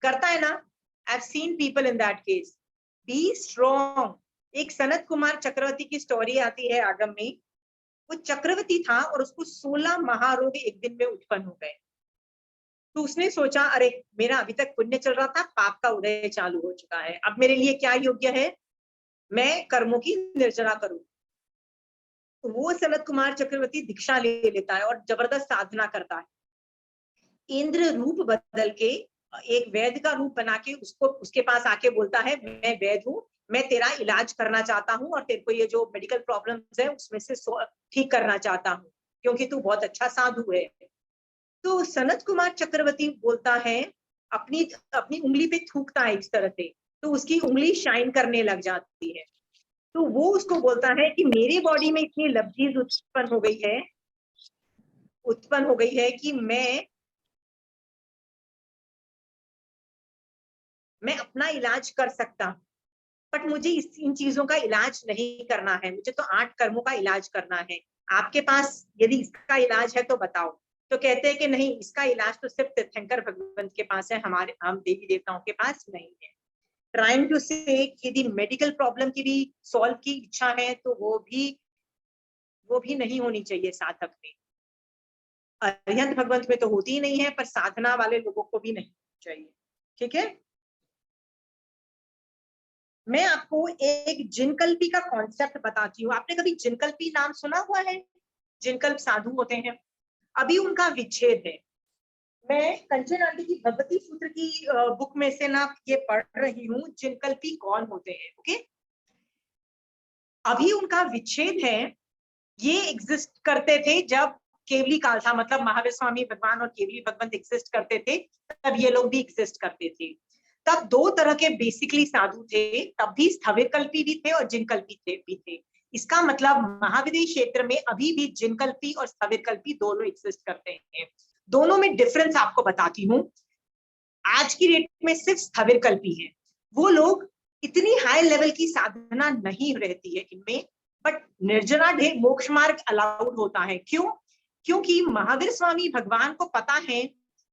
करता है ना? I've seen people in that case. Be strong. एक सनत कुमार चक्रवर्ती की स्टोरी आती है आगम में। वो चक्रवर्ती था और उसको 16 महारोग एक दिन में उत्पन्न हो गए। तो उसने सोचा, अरे मेरा अभी तक पुण्य चल रहा था, पाप का उदय चालू हो चुका है, अब मेरे लिए क्या योग्य है? मैं कर्मों की निर्जरा करूं। तो वो सनत कुमार चक्रवर्ती दीक्षा ले लेता है और जबरदस्त साधना करता है। इंद्र रूप बदल के एक वैद्य का रूप बना के उसको उसके पास आके बोलता है, मैं वैद्य हूँ, मैं तेरा इलाज करना चाहता हूँ और तेरे को ये जो मेडिकल प्रॉब्लम्स है उसमें से ठीक करना चाहता हूँ, क्योंकि तू बहुत अच्छा साधु है। तो सनत कुमार चक्रवर्ती बोलता है, अपनी अपनी उंगली पे थूकता है इस तरह से, तो उसकी उंगली शाइन करने लग जाती है। तो वो उसको बोलता है कि मेरी बॉडी में इतनी लब्धि उत्पन्न हो गई है कि मैं अपना इलाज कर सकता हूँ, बट मुझे इन चीजों का इलाज नहीं करना है, मुझे तो 8 कर्मों का इलाज करना है। आपके पास यदि इसका इलाज है तो बताओ। तो कहते हैं कि नहीं, इसका इलाज तो सिर्फ तीर्थंकर भगवंत के पास है, हम देवी देवताओं के पास नहीं है। ट्राइंग टू से यदि मेडिकल प्रॉब्लम की भी सॉल्व की इच्छा है तो वो भी नहीं होनी चाहिए साधक में। अरिहंत भगवंत में तो होती ही नहीं है, पर साधना वाले लोगों को भी नहीं चाहिए। ठीक है, मैं आपको एक जिनकल्पी का कॉन्सेप्ट बताती हूँ। आपने कभी जिनकल्पी नाम सुना हुआ है? जिनकल्प साधु होते हैं, अभी उनका विच्छेद है। मैं कंचन आंटी की भगवती सूत्र की बुक में से ना ये पढ़ रही हूँ, जिनकल्पी कौन होते हैं। ओके, अभी उनका विच्छेद है। ये एग्जिस्ट करते थे जब केवली काल था, मतलब महावीर स्वामी भगवान और केवली भगवंत एग्जिस्ट करते थे, तब ये लोग भी एग्जिस्ट करते थे। तब 2 तरह के बेसिकली साधु थे, तब भी स्थविरकल्पी भी थे और जिनकल्पी भी थे। इसका मतलब महाविद्य क्षेत्र में अभी भी जिनकल्पी और स्थविरकल्पी दोनों एग्जिस्ट करते हैं। दोनों में डिफरेंस आपको बताती हूँ। आज की डेट में सिर्फ स्थविरकल्पी है, वो लोग इतनी हाई लेवल की साधना नहीं रहती है इनमें, बट निर्जरा मोक्ष मार्ग अलाउड होता है। क्यों? क्योंकि महावीर स्वामी भगवान को पता है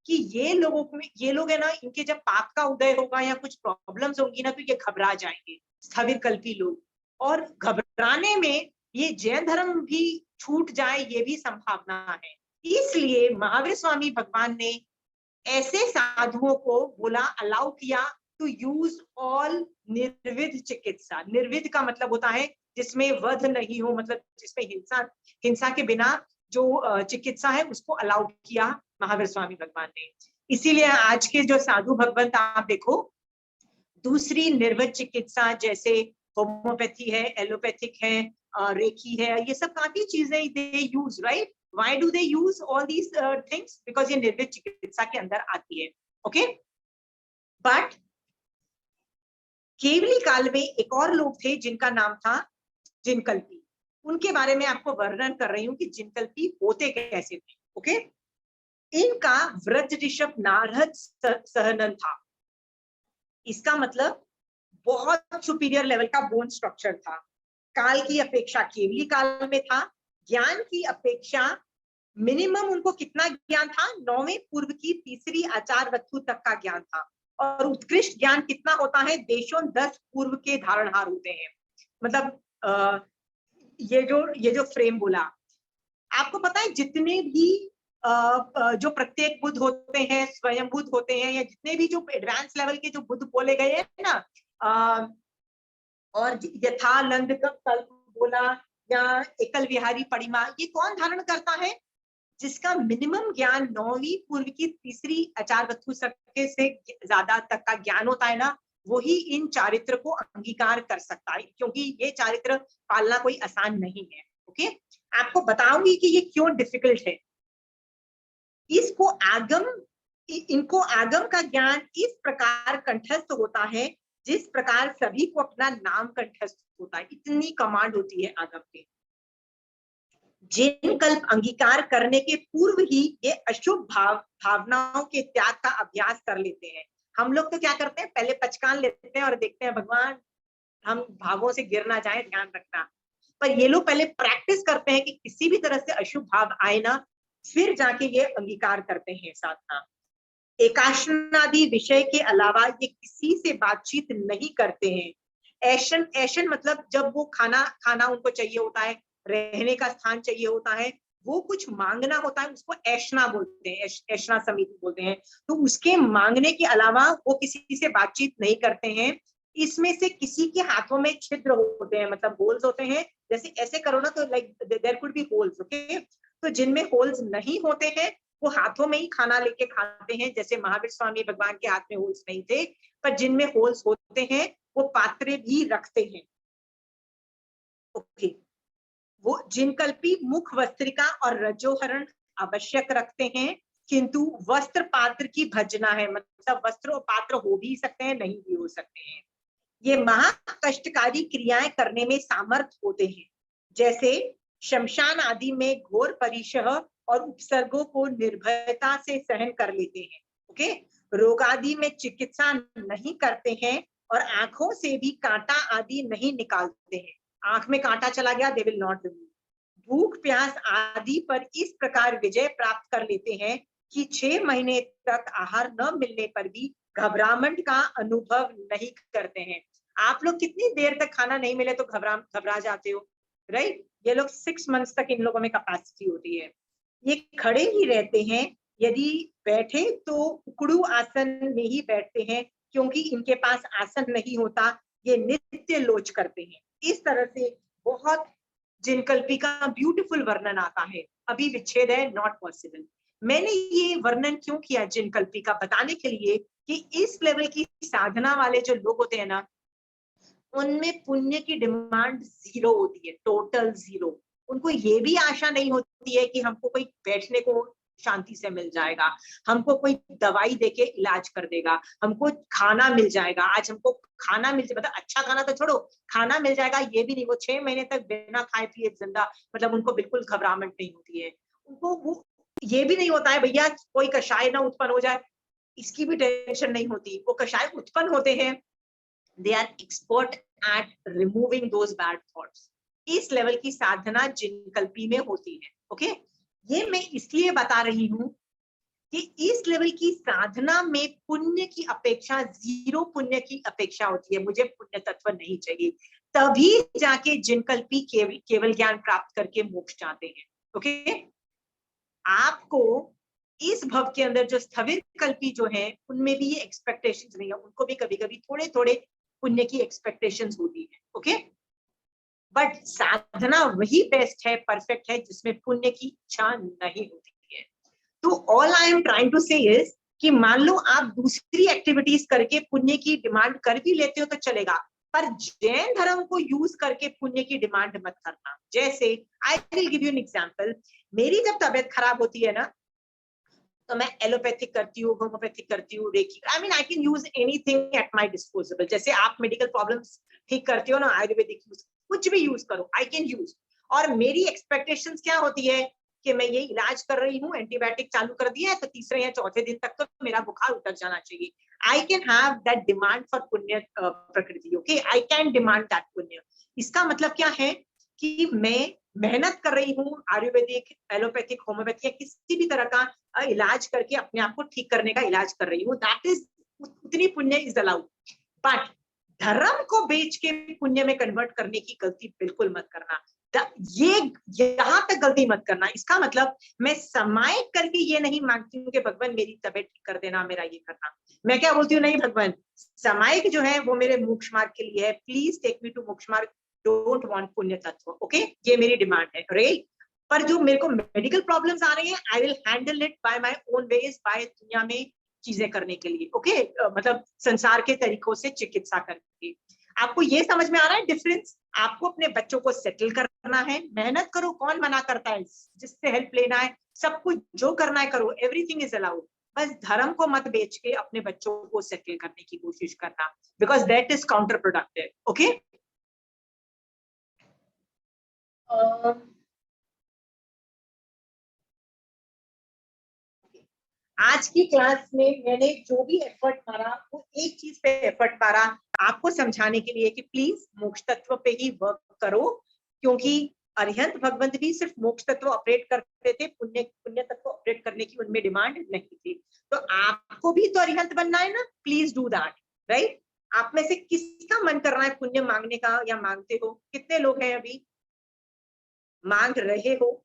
कि ये लोग है ना, इनके जब पाप का उदय होगा या कुछ प्रॉब्लम्स होंगी ना, तो ये घबरा जाएंगे, स्थविरकल्पी लोग। और घबराने में ये जैन धर्म भी छूट जाए, ये भी संभावना है। इसलिए महावीर स्वामी भगवान ने ऐसे साधुओं को बोला, अलाउ किया टू यूज ऑल निर्विध चिकित्सा। निर्विध का मतलब होता है जिसमें वध नहीं हो, मतलब जिसमें हिंसा के बिना जो चिकित्सा है उसको अलाउ किया महावीर स्वामी भगवान ने। इसीलिए आज के जो साधु भगवंत आप देखो, दूसरी निर्विध चिकित्सा जैसे होम्योपैथी है, एलोपैथिक है, रेकी है, ये सब काफी चीजें they use, right? Why do they use all these things? Because ये निर्विध चिकित्सा के अंदर आती है। ओके, बट केवली काल में एक और लोग थे जिनका नाम था जिनकल्पी। उनके बारे में आपको वर्णन कर रही हूँ कि जिनकल्पी होते कैसे थे। ओके, इनका व्रज ऋषभ नारद सहनन था। इसका मतलब बहुत सुपीरियर लेवल का बोन स्ट्रक्चर था। काल की अपेक्षा केवली काल में था। ज्ञान की अपेक्षा मिनिमम उनको कितना ज्ञान था? 9वें पूर्व की तीसरी आचार वस्तु तक का ज्ञान था। और उत्कृष्ट ज्ञान कितना होता है? देशों 10 पूर्व के धारणहार होते हैं। मतलब ये जो फ्रेम बोला, आपको पता है जितने भी जो प्रत्येक बुद्ध होते हैं, स्वयं बुद्ध होते हैं, या जितने भी जो एडवांस लेवल के जो बुद्ध बोले गए हैं ना, और यथानंद कल्प बोला या एकल विहारी परिमा, ये कौन धारण करता है? जिसका मिनिमम ज्ञान 9वीं पूर्व की तीसरी आचार वस्तु से ज्यादा तक का ज्ञान होता है ना, वही इन चारित्र को अंगीकार कर सकता है, क्योंकि ये चारित्र पालना कोई आसान नहीं है। ओके, आपको बताऊंगी कि ये क्यों डिफिकल्ट है। इसको आगम इनको आगम का ज्ञान इस प्रकार कंठस्थ होता है जिस प्रकार सभी को अपना नाम कंठस्थ होता है। इतनी कमांड होती है आगम पे। जिन कल्प अंगीकार करने के पूर्व ही ये अशुभ भावनाओं के त्याग का अभ्यास कर लेते हैं। हम लोग तो क्या करते हैं, पहले पचकान लेते हैं और देखते हैं भगवान हम भावों से गिर ना जाए, ध्यान रखना। पर ये लोग पहले प्रैक्टिस करते हैं कि किसी भी तरह से अशुभ भाव आए ना, फिर जाके ये अंगीकार करते हैं साधना। एकाशनादि विषय के अलावा ये किसी से बातचीत नहीं करते हैं। ऐशन, ऐशन मतलब जब वो खाना उनको चाहिए होता है, रहने का स्थान चाहिए होता है, वो कुछ मांगना होता है, उसको ऐशना बोलते हैं, ऐशना समिति बोलते हैं। तो उसके मांगने के अलावा वो किसी से बातचीत नहीं करते हैं। इसमें से किसी के हाथों में छिद्र होते हैं, मतलब होल्स होते हैं, जैसे ऐसे करो ना तो like there could be holes, okay. तो जिनमें होल्स नहीं होते हैं वो हाथों में ही खाना लेके खाते हैं, जैसे महावीर स्वामी भगवान के हाथ में होल्स नहीं थे। पर जिनमें होल्स होते हैं वो पात्रे भी रखते हैं, ओके। वो जिनकल्पी मुख वस्त्रिका और रजोहरण आवश्यक रखते हैं, किंतु वस्त्र पात्र की भजना है, मतलब वस्त्र और पात्र हो भी सकते हैं, नहीं भी हो सकते हैं। ये महा कष्टकारी क्रियाएं करने में सामर्थ होते हैं, जैसे शमशान आदि में घोर परिशह और उपसर्गों को निर्भयता से सहन कर लेते हैं, ओके। रोग आदि में चिकित्सा नहीं करते हैं और आंखों से भी कांटा आदि नहीं निकालते हैं। आंख में कांटा चला गया, दे विल नॉट रिमूव। भूख प्यास आदि पर इस प्रकार विजय प्राप्त कर लेते हैं कि 6 महीने तक आहार न मिलने पर भी घबराहट का अनुभव नहीं करते हैं। आप लोग कितनी देर तक खाना नहीं मिले तो घबरा जाते हो, राइट? ये लोग 6 मंथ्स तक इन लोगों में कैपेसिटी होती है। ये खड़े ही रहते हैं, यदि बैठे तो उकड़ू आसन में ही बैठते हैं, क्योंकि इनके पास आसन नहीं होता। ये नित्य लोच करते हैं। इस तरह से बहुत जिनकल्पी का ब्यूटीफुल वर्णन आता है। अभी विच्छेद है, नॉट पॉसिबल। मैंने ये वर्णन क्यों किया जिनकल्पी का, बताने के लिए कि इस लेवल की साधना वाले जो लोग होते हैं ना, उनमें पुण्य की डिमांड 0 होती है, टोटल 0। उनको ये भी आशा नहीं होती है कि हमको कोई बैठने को शांति से मिल जाएगा, हमको कोई दवाई देके इलाज कर देगा, हमको खाना मिल जाएगा। आज हमको खाना मिल जाए, मतलब अच्छा खाना तो छोड़ो, खाना मिल जाएगा ये भी नहीं। वो 6 महीने तक बिना खाए पिए जिंदा, मतलब उनको बिल्कुल घबराहट नहीं होती है। उनको वो ये भी नहीं होता है भैया कोई कषाय ना उत्पन्न हो जाए, इसकी भी टेंशन नहीं होती। वो कषाय उत्पन्न होते हैं, they are expert at removing those bad thoughts। इस लेवल की साधना जिनकल्पी में होती है, ओके। ये मैं इसलिए बता रही हूं कि इस लेवल की साधना में पुण्य की अपेक्षा 0 पुण्य की अपेक्षा होती है। मुझे पुण्य तत्व नहीं चाहिए, तभी जाके जिनकल्पी केवल ज्ञान प्राप्त करके मोक्ष जाते हैं, ओके। आपको इस भव के अंदर जो स्थविर कल्पी जो है, उनमें भी ये एक्सपेक्टेशंस नहीं है, उनको भी कभी कभी थोड़े थोड़े पुण्य की एक्सपेक्टेशंस होती है, ओके। बट साधना वही बेस्ट है, परफेक्ट है, जिसमें पुण्य की इच्छा नहीं होती है। तो all I am trying to say is कि मान लो आप दूसरी एक्टिविटीज करके पुण्य की डिमांड कर भी लेते हो तो चलेगा, पर जैन धर्म को यूज करके पुण्य की डिमांड मत करना। जैसे I will give you an example. मेरी जब तबीयत खराब होती है ना, तो मैं एलोपैथिक करती हूँ, होम्योपैथिक करती हूँ, reiki, I mean I can use anything at my disposable. जैसे आप मेडिकल प्रॉब्लम्स ठीक करती हो ना, आयुर्वेदिक यूज, कुछ भी यूज करो, आई कैन यूज। और मेरी एक्सपेक्टेशंस क्या होती है कि मैं ये इलाज कर रही हूँ, एंटीबायोटिक चालू कर दिया है तो तीसरे या चौथे दिन तक तो मेरा बुखार उतर जाना चाहिए। I can have that demand for पुण्य प्रकृति, okay. I can demand that पुण्य। इसका मतलब क्या है कि मैं मेहनत कर रही हूँ, आयुर्वेदिक, एलोपैथिक, होम्योपैथिक, किसी भी तरह का इलाज करके अपने आप को ठीक करने का इलाज कर रही हूँ, दैट इज, उतनी पुण्य इज अलाउड। बट धर्म को बेच के पुण्य में कन्वर्ट करने की गलती बिल्कुल मत करना। ये यहाँ तक गलती मत करना। इसका मतलब मैं समायिक करके ये नहीं मांगती हूँ कि भगवान मेरी तबीयत ठीक कर देना, मेरा ये करना। मैं क्या बोलती हूँ, नहीं भगवान, समायिक जो है वो मेरे मोक्ष मार्ग के लिए है, प्लीज टेक मी टू मोक्ष मार्ग, डोंट वांट पुण्य तत्व, ओके। ये मेरी डिमांड है, राइट। पर जो मेरे को मेडिकल प्रॉब्लम्स आ रही हैं, I will handle it by my own ways, by दुनिया में चीजें करने के लिए, ओके। मतलब संसार के तरीकों से चिकित्सा करके। आपको ये समझ में आ रहा है डिफरेंस? आपको अपने बच्चों को सेटल करना है, मेहनत करो, कौन मना करता है, जिससे हेल्प लेना है, सब कुछ जो करना है करो, एवरीथिंग इज अलाउड। बस धर्म को मत बेच के अपने बच्चों को सेटल करने की कोशिश करना, because that is counter productive. Okay, आज की क्लास में मैंने जो भी एफर्ट मारा वो एक चीज पे एफर्ट मारा, आपको समझाने के लिए कि प्लीज मोक्ष तत्व पे ही वर्क करो, क्योंकि अरिहंत भगवंत भी सिर्फ मोक्ष तत्व ऑपरेट करते थे, पुण्य पुण्य तत्व ऑपरेट करने की उनमें डिमांड नहीं थी। तो आपको भी तो अरिहंत बनना है ना, प्लीज डू दैट, राइट। आप में से किसका मन कर रहा है पुण्य मांगने का, या मांगते हो? कितने लोग हैं अभी मांग रहे हो?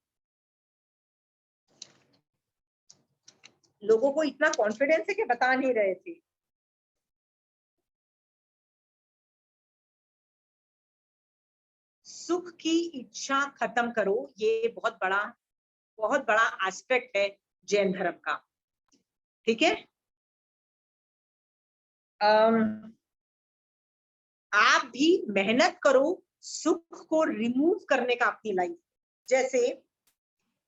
लोगों को इतना कॉन्फिडेंस है कि बता नहीं रहे थे। सुख की इच्छा खत्म करो, ये बहुत बड़ा एस्पेक्ट है जैन धर्म का, ठीक है। आप भी मेहनत करो सुख को रिमूव करने का अपनी लाइफ। जैसे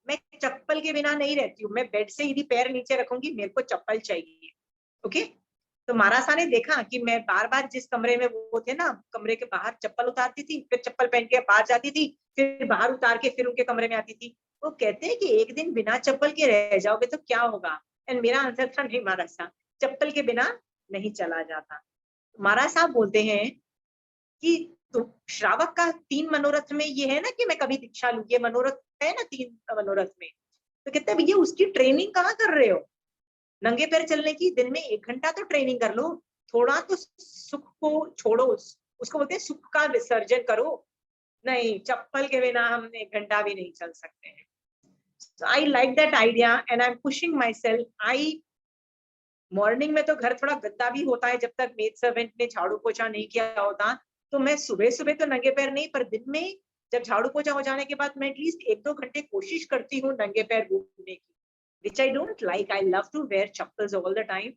मैं चप्पल के बिना नहीं रहती हूँ, मैं बेड से यदि पैर नीचे रखूंगी मेरे को चप्पल चाहिए, ओके। तो महाराजा ने देखा कि मैं बार बार जिस कमरे में वो थे ना, कमरे के बाहर चप्पल उतारती थी, फिर चप्पल पहन के बाहर जाती थी, फिर बाहर उतार के फिर उनके कमरे में आती थी। वो कहते हैं कि एक दिन बिना चप्पल के रह जाओगे तो क्या होगा? एंड मेरा आंसर था, नहीं महाराज साहब, चप्पल के बिना नहीं चला जाता। महाराज साहब बोलते हैं कि तो श्रावक का 3 मनोरथ में ये है ना कि मैं कभी दीक्षा लूं, ये मनोरथ है ना 3 मनोरथ में। तो कहते हैं भैया उसकी ट्रेनिंग कहाँ कर रहे हो? नंगे पैर चलने की दिन में 1 घंटा तो ट्रेनिंग कर लो, थोड़ा तो सुख को छोड़ो, उसको बोलते हैं सुख का विसर्जन करो। नहीं, चप्पल के बिना हम 1 घंटा भी नहीं चल सकते हैं। So I like that idea and I'm pushing myself. Morning में तो घर थोड़ा गंदा भी होता है जब तक मेड सर्वेंट ने झाड़ू पोछा नहीं किया होता, तो मैं सुबह सुबह तो नंगे पैर नहीं, पर दिन में जब झाड़ू पोछा हो जाने के बाद मैं एटलीस्ट 1-2 घंटे कोशिश करती हूँ नंगे पैर घूमने की, which I don't like. I love to wear chappals all the time,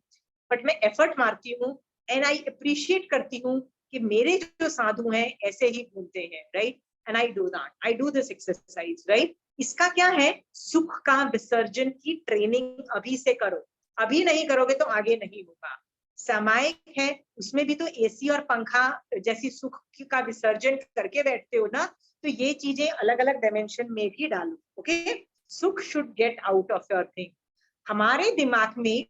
but मैं एफर्ट मारती हूँ एंड आई अप्रिशिएट करती हूँ कि मेरे जो साधु हैं ऐसे ही घूमते हैं, right. And I do that, I do this exercise, right. इसका क्या है? सुख का विसर्जन की ट्रेनिंग अभी से करो, अभी नहीं करोगे तो आगे नहीं होगा। सामायिक है उसमें भी तो एसी और पंखा जैसी सुख का विसर्जन करके बैठते हो ना, तो ये चीजें अलग अलग डायमेंशन में भी डालो, ओके। सुख should get out of your thing. हमारे दिमाग में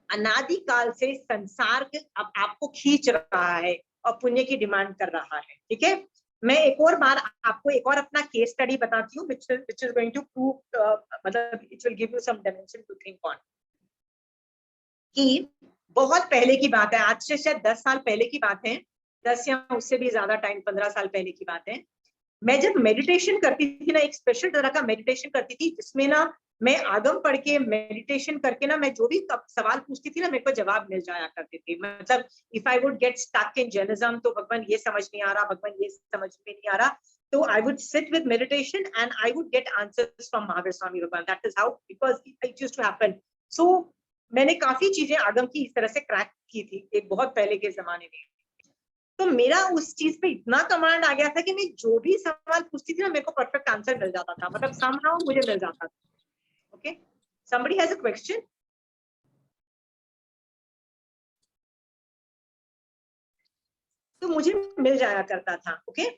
अनादिकाल से संसार अब आपको खींच रहा है और पुण्य की डिमांड कर रहा है, ठीक है। मैं एक और बार आपको एक और अपना केस स्टडी बताती हूँ, which is going to prove, मतलब it will give you some dimension to think on। कि बहुत पहले की बात है, आज से शायद 10 साल पहले की बात है, 10 या उससे भी ज्यादा टाइम, 15 साल पहले की बात है। मैं जब मेडिटेशन करती थी ना, एक स्पेशल तरह का मेडिटेशन करती थी जिसमें ना मैं आगम पढ़ के मेडिटेशन करके ना, मैं जो भी सवाल पूछती थी ना मेरे को जवाब मिल जाया करते थे। मतलब if I would get stuck in Jainism, तो भगवान ये समझ नहीं आ रहा, भगवान ये समझ में नहीं आ रहा, तो I would sit with meditation and I would get answers from Mahavir Swami भगवान। That is how because it used to happen. So मैंने काफी चीजें आगम की इस तरह से क्रैक की थी एक बहुत पहले के जमाने में। तो मेरा उस चीज पे इतना कमांड आ गया था कि मैं जो भी सवाल पूछती थी ना मेरे को परफेक्ट आंसर मिल जाता था, मतलब somehow मुझे मिल जाता था। Okay, somebody has a question? तो मुझे मिल जाया करता था। ओके,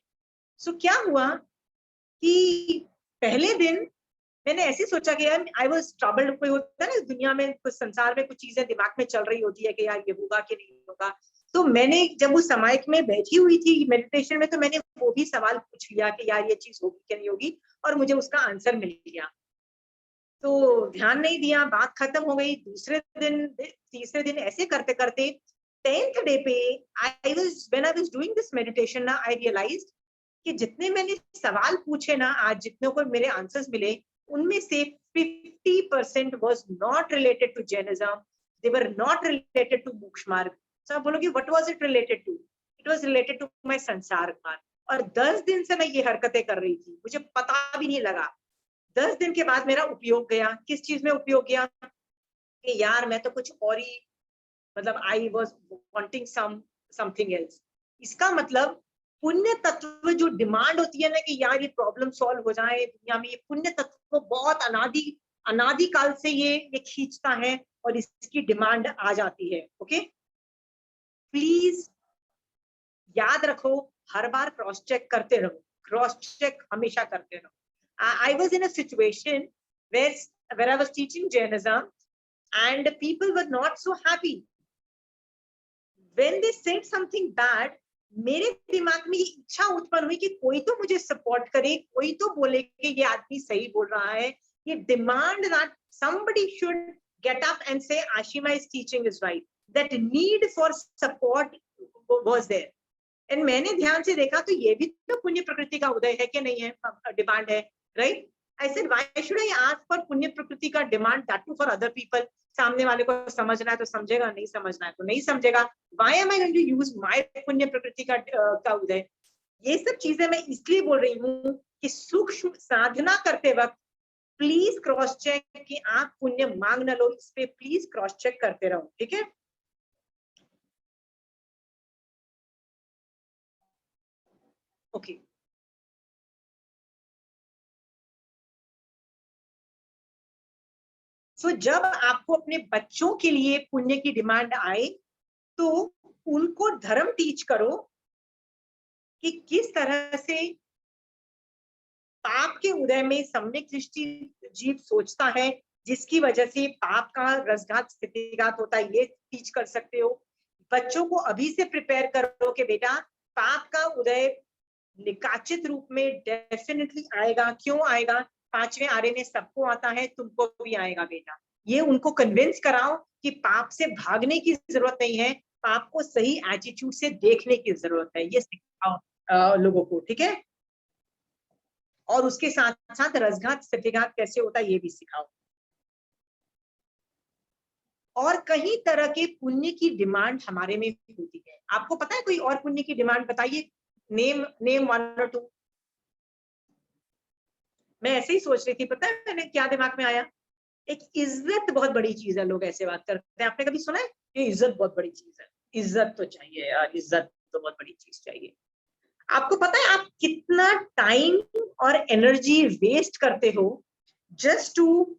सो क्या हुआ कि पहले दिन मैंने ऐसे सोचा कि यार आई वाज ट्रबल्ड। कोई होता है ना दुनिया में, कुछ संसार में कुछ चीजें दिमाग में चल रही होती है कि यार ये होगा कि नहीं होगा। तो मैंने जब उस समायक में बैठी हुई थी मेडिटेशन में, तो मैंने वो भी सवाल पूछ लिया कि यार ये चीज होगी कि नहीं होगी, और मुझे उसका आंसर मिल गया। तो ध्यान नहीं दिया, बात खत्म हो गई। दूसरे दिन, तीसरे दिन, ऐसे करते करते 10th डे पे when I was doing this meditation ना, आई रियलाइज्ड कि जितने मैंने सवाल पूछे ना आज, जितने को मेरे आंसर्स मिले, उनमें से 50% was not related to Jainism. They were not related to मोक्ष मार्ग। तो आप बोलोगे what was it related to? It was related to my संसार मार्ग। और 10 दिन से मैं ये हरकतें कर रही थी, मुझे पता भी नहीं लगा। 10 दिन के बाद मेरा उपयोग गया। किस चीज में उपयोग गया कि यार मैं तो कुछ और ही, मतलब I was wanting something else। इसका मतलब पुण्य तत्व जो डिमांड होती है ना कि यार ये प्रॉब्लम सॉल्व हो जाए दुनिया में, ये पुण्य तत्व को बहुत अनादि काल से ये खींचता है और इसकी डिमांड आ जाती है। ओके, प्लीज याद रखो, हर बार क्रॉस चेक करते रहो, क्रॉस चेक हमेशा करते रहो। I was in a situation where I was teaching Jainism and people were not so happy when they said something bad. मेरे दिमाग में ये इच्छा उत्पन्न हुई कि कोई तो मुझे सपोर्ट करे, कोई तो बोले कि ये आदमी सही बोल रहा है। ये demand that somebody should get up and say Ashima's teaching is right. That need for support was there. And मैंने ध्यान से देखा तो ये भी तो पुण्य प्रकृति का उदय है कि नहीं है, डिमांड है, right? I said, why should I ask for पुण्य प्रकृति का demand, that too for other people? सामने वाले को समझना है तो समझेगा, नहीं समझना है तो नहीं समझेगा। Why am I going to use my पुण्य प्रकृति का उदय? ये सब चीजें मैं इसलिए बोल रही हूँ कि सूक्ष्म साधना करते वक्त प्लीज क्रॉस चेक कि आप पुण्य मांग न लो, इस पे प्लीज क्रॉस चेक करते रहो, ठीक है? ओके, सो जब आपको अपने बच्चों के लिए पुण्य की डिमांड आए तो उनको धर्म टीच करो कि किस तरह से पाप के उदय में सम्यक दृष्टि जीव सोचता है, जिसकी वजह से पाप का रसघात स्थितिघात होता है, ये टीच कर सकते हो। बच्चों को अभी से प्रिपेयर करो कि बेटा पाप का उदय निकाचित रूप में डेफिनेटली आएगा। क्यों आएगा? 5वें आरे में सबको आता है, तुमको भी आएगा बेटा। ये उनको कन्विंस कराओ कि पाप से भागने की जरूरत नहीं है, पाप को सही एटीट्यूड से देखने की जरूरत है, ये सिखाओ लोगों को, ठीक है? और उसके साथ साथ रसघात स्थितिघात कैसे होता है ये भी सिखाओ। और कई तरह के पुण्य की डिमांड हमारे में होती है। आपको पता है कोई और पुण्य की डिमांड? बताइए, नेम 1 or 2। मैं ऐसे ही सोच रही थी, पता है मैंने क्या दिमाग में आया? एक इज्जत बहुत बड़ी चीज है, लोग ऐसे बात करते हैं। आपने कभी सुना है ये इज्जत बहुत बड़ी चीज है? इज्जत तो चाहिए यार, इज्जत तो बहुत बड़ी चीज चाहिए। आपको पता है आप कितना टाइम और एनर्जी वेस्ट करते हो just to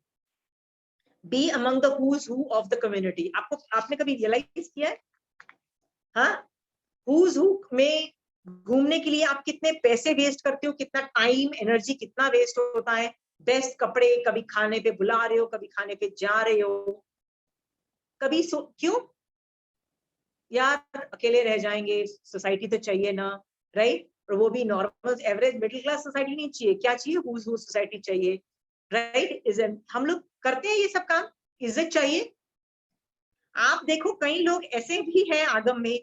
be among the who's who of the community? आपने कभी रियलाइज किया है? हाँ, who's who में घूमने के लिए आप कितने पैसे वेस्ट करते हो, कितना टाइम एनर्जी कितना वेस्ट होता है। बेस्ट कपड़े, कभी खाने पे बुला रहे हो, कभी खाने पे जा रहे हो, कभी क्यों यार अकेले रह जाएंगे, सोसाइटी तो चाहिए ना, राइट? और वो भी normal average middle class society नहीं चाहिए, क्या चाहिए? who's who सोसाइटी चाहिए, राइट? इज्जत, हम लोग करते हैं ये सब काम, इज्जत चाहिए। आप देखो कई लोग ऐसे भी हैं आगम में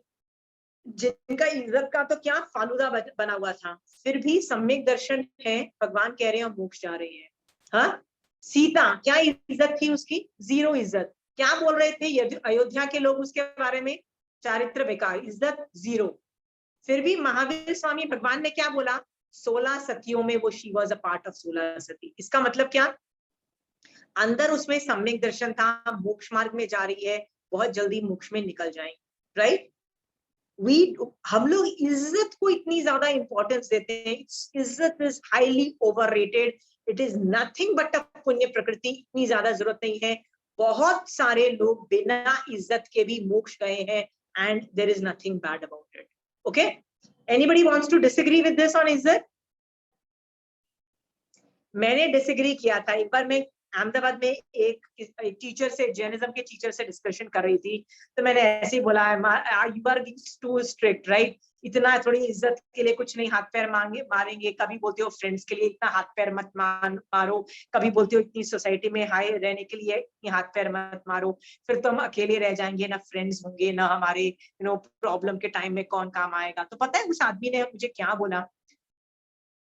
जिनका इज्जत का तो क्या फालूदा बना हुआ था, फिर भी सम्यक दर्शन है, भगवान कह रहे हैं मोक्ष जा रहे हैं। हाँ, सीता, क्या इज्जत थी उसकी? 0 इज्जत। क्या बोल रहे थे अयोध्या के लोग उसके बारे में? चारित्र बेकार, इज्जत 0। फिर भी महावीर स्वामी भगवान ने क्या बोला? 16 सतियों में वो she was a part of 16 सती। इसका मतलब क्या? अंदर उसमें सम्यक दर्शन था, मोक्ष मार्ग में जा रही है, बहुत जल्दी मोक्ष में निकल जाएंगे, राइट? हम लोग इज्जत को इतनी ज्यादा इंपॉर्टेंस देते हैं। इज्जत is highly overrated, it is nothing but a पुण्य प्रकृति। इतनी ज्यादा जरूरत नहीं है। बहुत सारे लोग बिना इज्जत के भी मोक्ष गए हैं and there is nothing bad about it. Okay, anybody wants to disagree with this on इज्जत? मैंने डिसएग्री किया था एक बार। मैं अहमदाबाद में एक टीचर से, जैनिज्म के टीचर से डिस्कशन कर रही थी, तो मैंने ऐसे ही बोला, you are too strict, right? इतना थोड़ी इज्जत के लिए कुछ नहीं हाथ पैर मारेंगे। कभी बोलते हो फ्रेंड्स के लिए इतना हाथ पैर मत मारो, कभी बोलते हो इतनी सोसाइटी में हाई रहने के लिए इतनी हाथ पैर मत मारो, फिर तो हम अकेले रह जाएंगे, ना फ्रेंड्स होंगे, ना हमारे प्रॉब्लम के टाइम में कौन काम आएगा। तो पता है उस आदमी ने मुझे क्या बोला?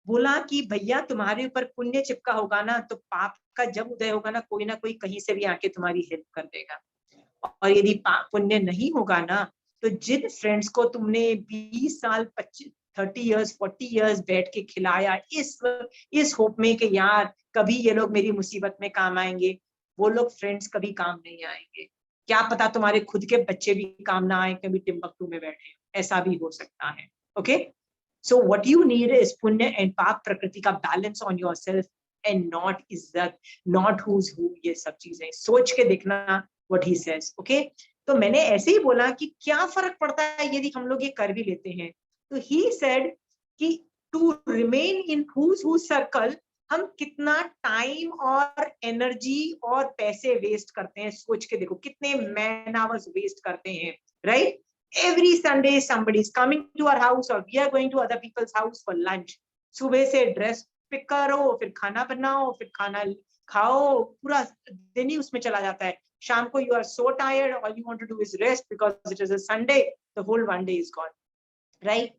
बोला कि भैया तुम्हारे ऊपर पुण्य चिपका होगा ना, तो पाप का जब उदय होगा ना कोई कहीं से भी आके तुम्हारी हेल्प कर देगा। और यदि पुण्य नहीं होगा ना, तो जिन फ्रेंड्स को तुमने 20 साल 30 इयर्स 40 इयर्स बैठ के खिलाया इस होप में कि यार कभी ये लोग मेरी मुसीबत में काम आएंगे, वो लोग फ्रेंड्स कभी काम नहीं आएंगे। क्या पता तुम्हारे खुद के बच्चे भी काम ना आए, कभी टिम्बकटू में बैठे, ऐसा भी हो सकता है। Okay, so what you need is punya and पाप प्रकृति का balance on yourself and not इज्जत, not who's who। ये सब चीजें सोच के देखना, व्हाट ही सेज, ओके। तो मैंने ऐसे ही बोला कि क्या फर्क पड़ता है यदि हम लोग ये कर भी लेते हैं। तो ही सेड कि to remain in whose circle हम कितना टाइम और एनर्जी और पैसे वेस्ट करते हैं, सोच के देखो कितने मैन आवर्स वेस्ट करते हैं, right. Every Sunday somebody is coming to our house or we are going to other people's house for lunch. सुबह से ड्रेस पिक करो, फिर खाना बनाओ, फिर खाना खाओ, पूरा दिन ही उसमें चला जाता है। शाम को you are so tired, all you want to do is rest because it is a Sunday, the whole one day is gone, right?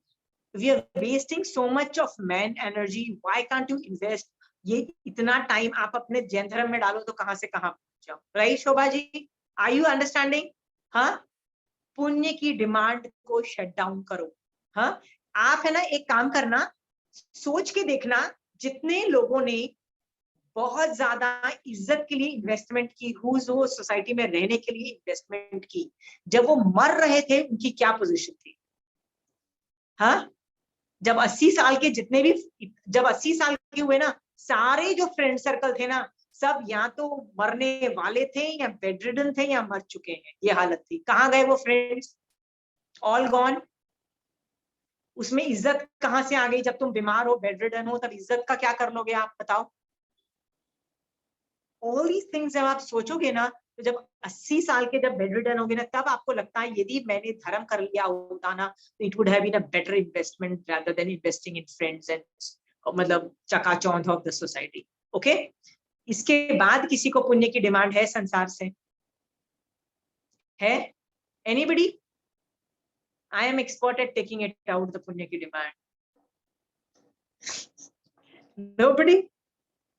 We are wasting so much of man energy. Why can't you invest? ये इतना time आप अपने जैन धर्म में डालो तो कहां से कहां पहुंच जाओ, right Shobha ji? Are you understanding? हाँ, पुण्य की डिमांड को शट डाउन करो। हाँ, आप है ना एक काम करना, सोच के देखना जितने लोगों ने बहुत ज्यादा इज्जत के लिए इन्वेस्टमेंट की, वो सोसाइटी में रहने के लिए इन्वेस्टमेंट की, जब वो मर रहे थे उनकी क्या पोजीशन थी? हाँ, जब 80 साल के जितने भी, जब 80 साल के हुए ना, सारे जो फ्रेंड सर्कल थे ना, सब या तो मरने वाले थे या बेड रिडन थे या मर चुके हैं, ये हालत थी। कहाँ गए वो फ्रेंड्स? All gone. उसमें इज्जत कहां से आ गई? जब तुम बीमार हो, बेड रिडन हो, तब इज्जत का क्या कर लोगे आप बताओ? ऑल दीज थिंग्स जब आप सोचोगे ना, तो जब 80 साल के जब बेड रिडन होगे ना, तब आपको लगता है यदि मैंने धर्म कर लिया होता ना, तो it would have been a better investment rather than investing in friends and मतलब चकाचौंध ऑफ द सोसाइटी, ओके। इसके बाद किसी को पुण्य की डिमांड है संसार से? है anybody? I am expert at taking it out the पुण्य की डिमांड। नोबडी?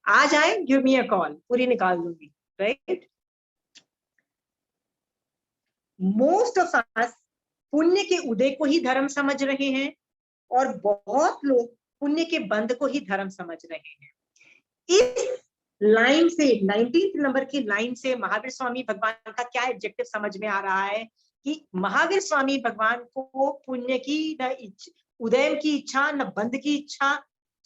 आ जाए, गिव मी अ कॉल, पूरी निकाल दूंगी, राइट। मोस्ट ऑफ अस पुण्य के उदय को ही धर्म समझ रहे हैं और बहुत लोग पुण्य के बंद को ही धर्म समझ रहे हैं। इस लाइन से, 19th नंबर की लाइन से महावीर स्वामी भगवान का क्या एडजेक्टिव समझ में आ रहा है कि महावीर स्वामी भगवान को पुण्य की न उदय की इच्छा न बंद की इच्छा।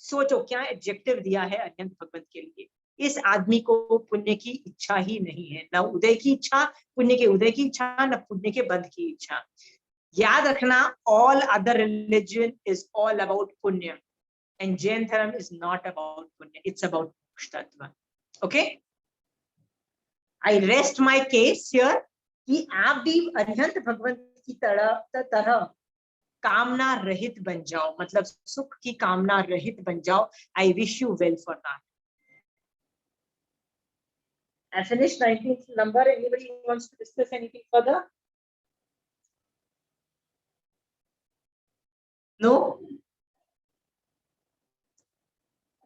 सोचो क्या एडजेक्टिव दिया है अरिहंत भगवंत के लिए। इस आदमी को पुण्य की इच्छा ही नहीं है, न उदय की इच्छा, पुण्य के उदय की इच्छा, न पुण्य के बंद की इच्छा। याद रखना, all other religion is all about पुण्य एंड जैन धर्म इज नॉट अबाउट पुण्य, इट्स अबाउट मोक्ष तत्व, okay. I rest my case here कि आप भी अरिहंत भगवंत की तरह कामना रहित बन जाओ, मतलब सुख की कामना रहित बन जाओ। I wish you well for that. I finished 19th number. Anybody wants to discuss anything further? No?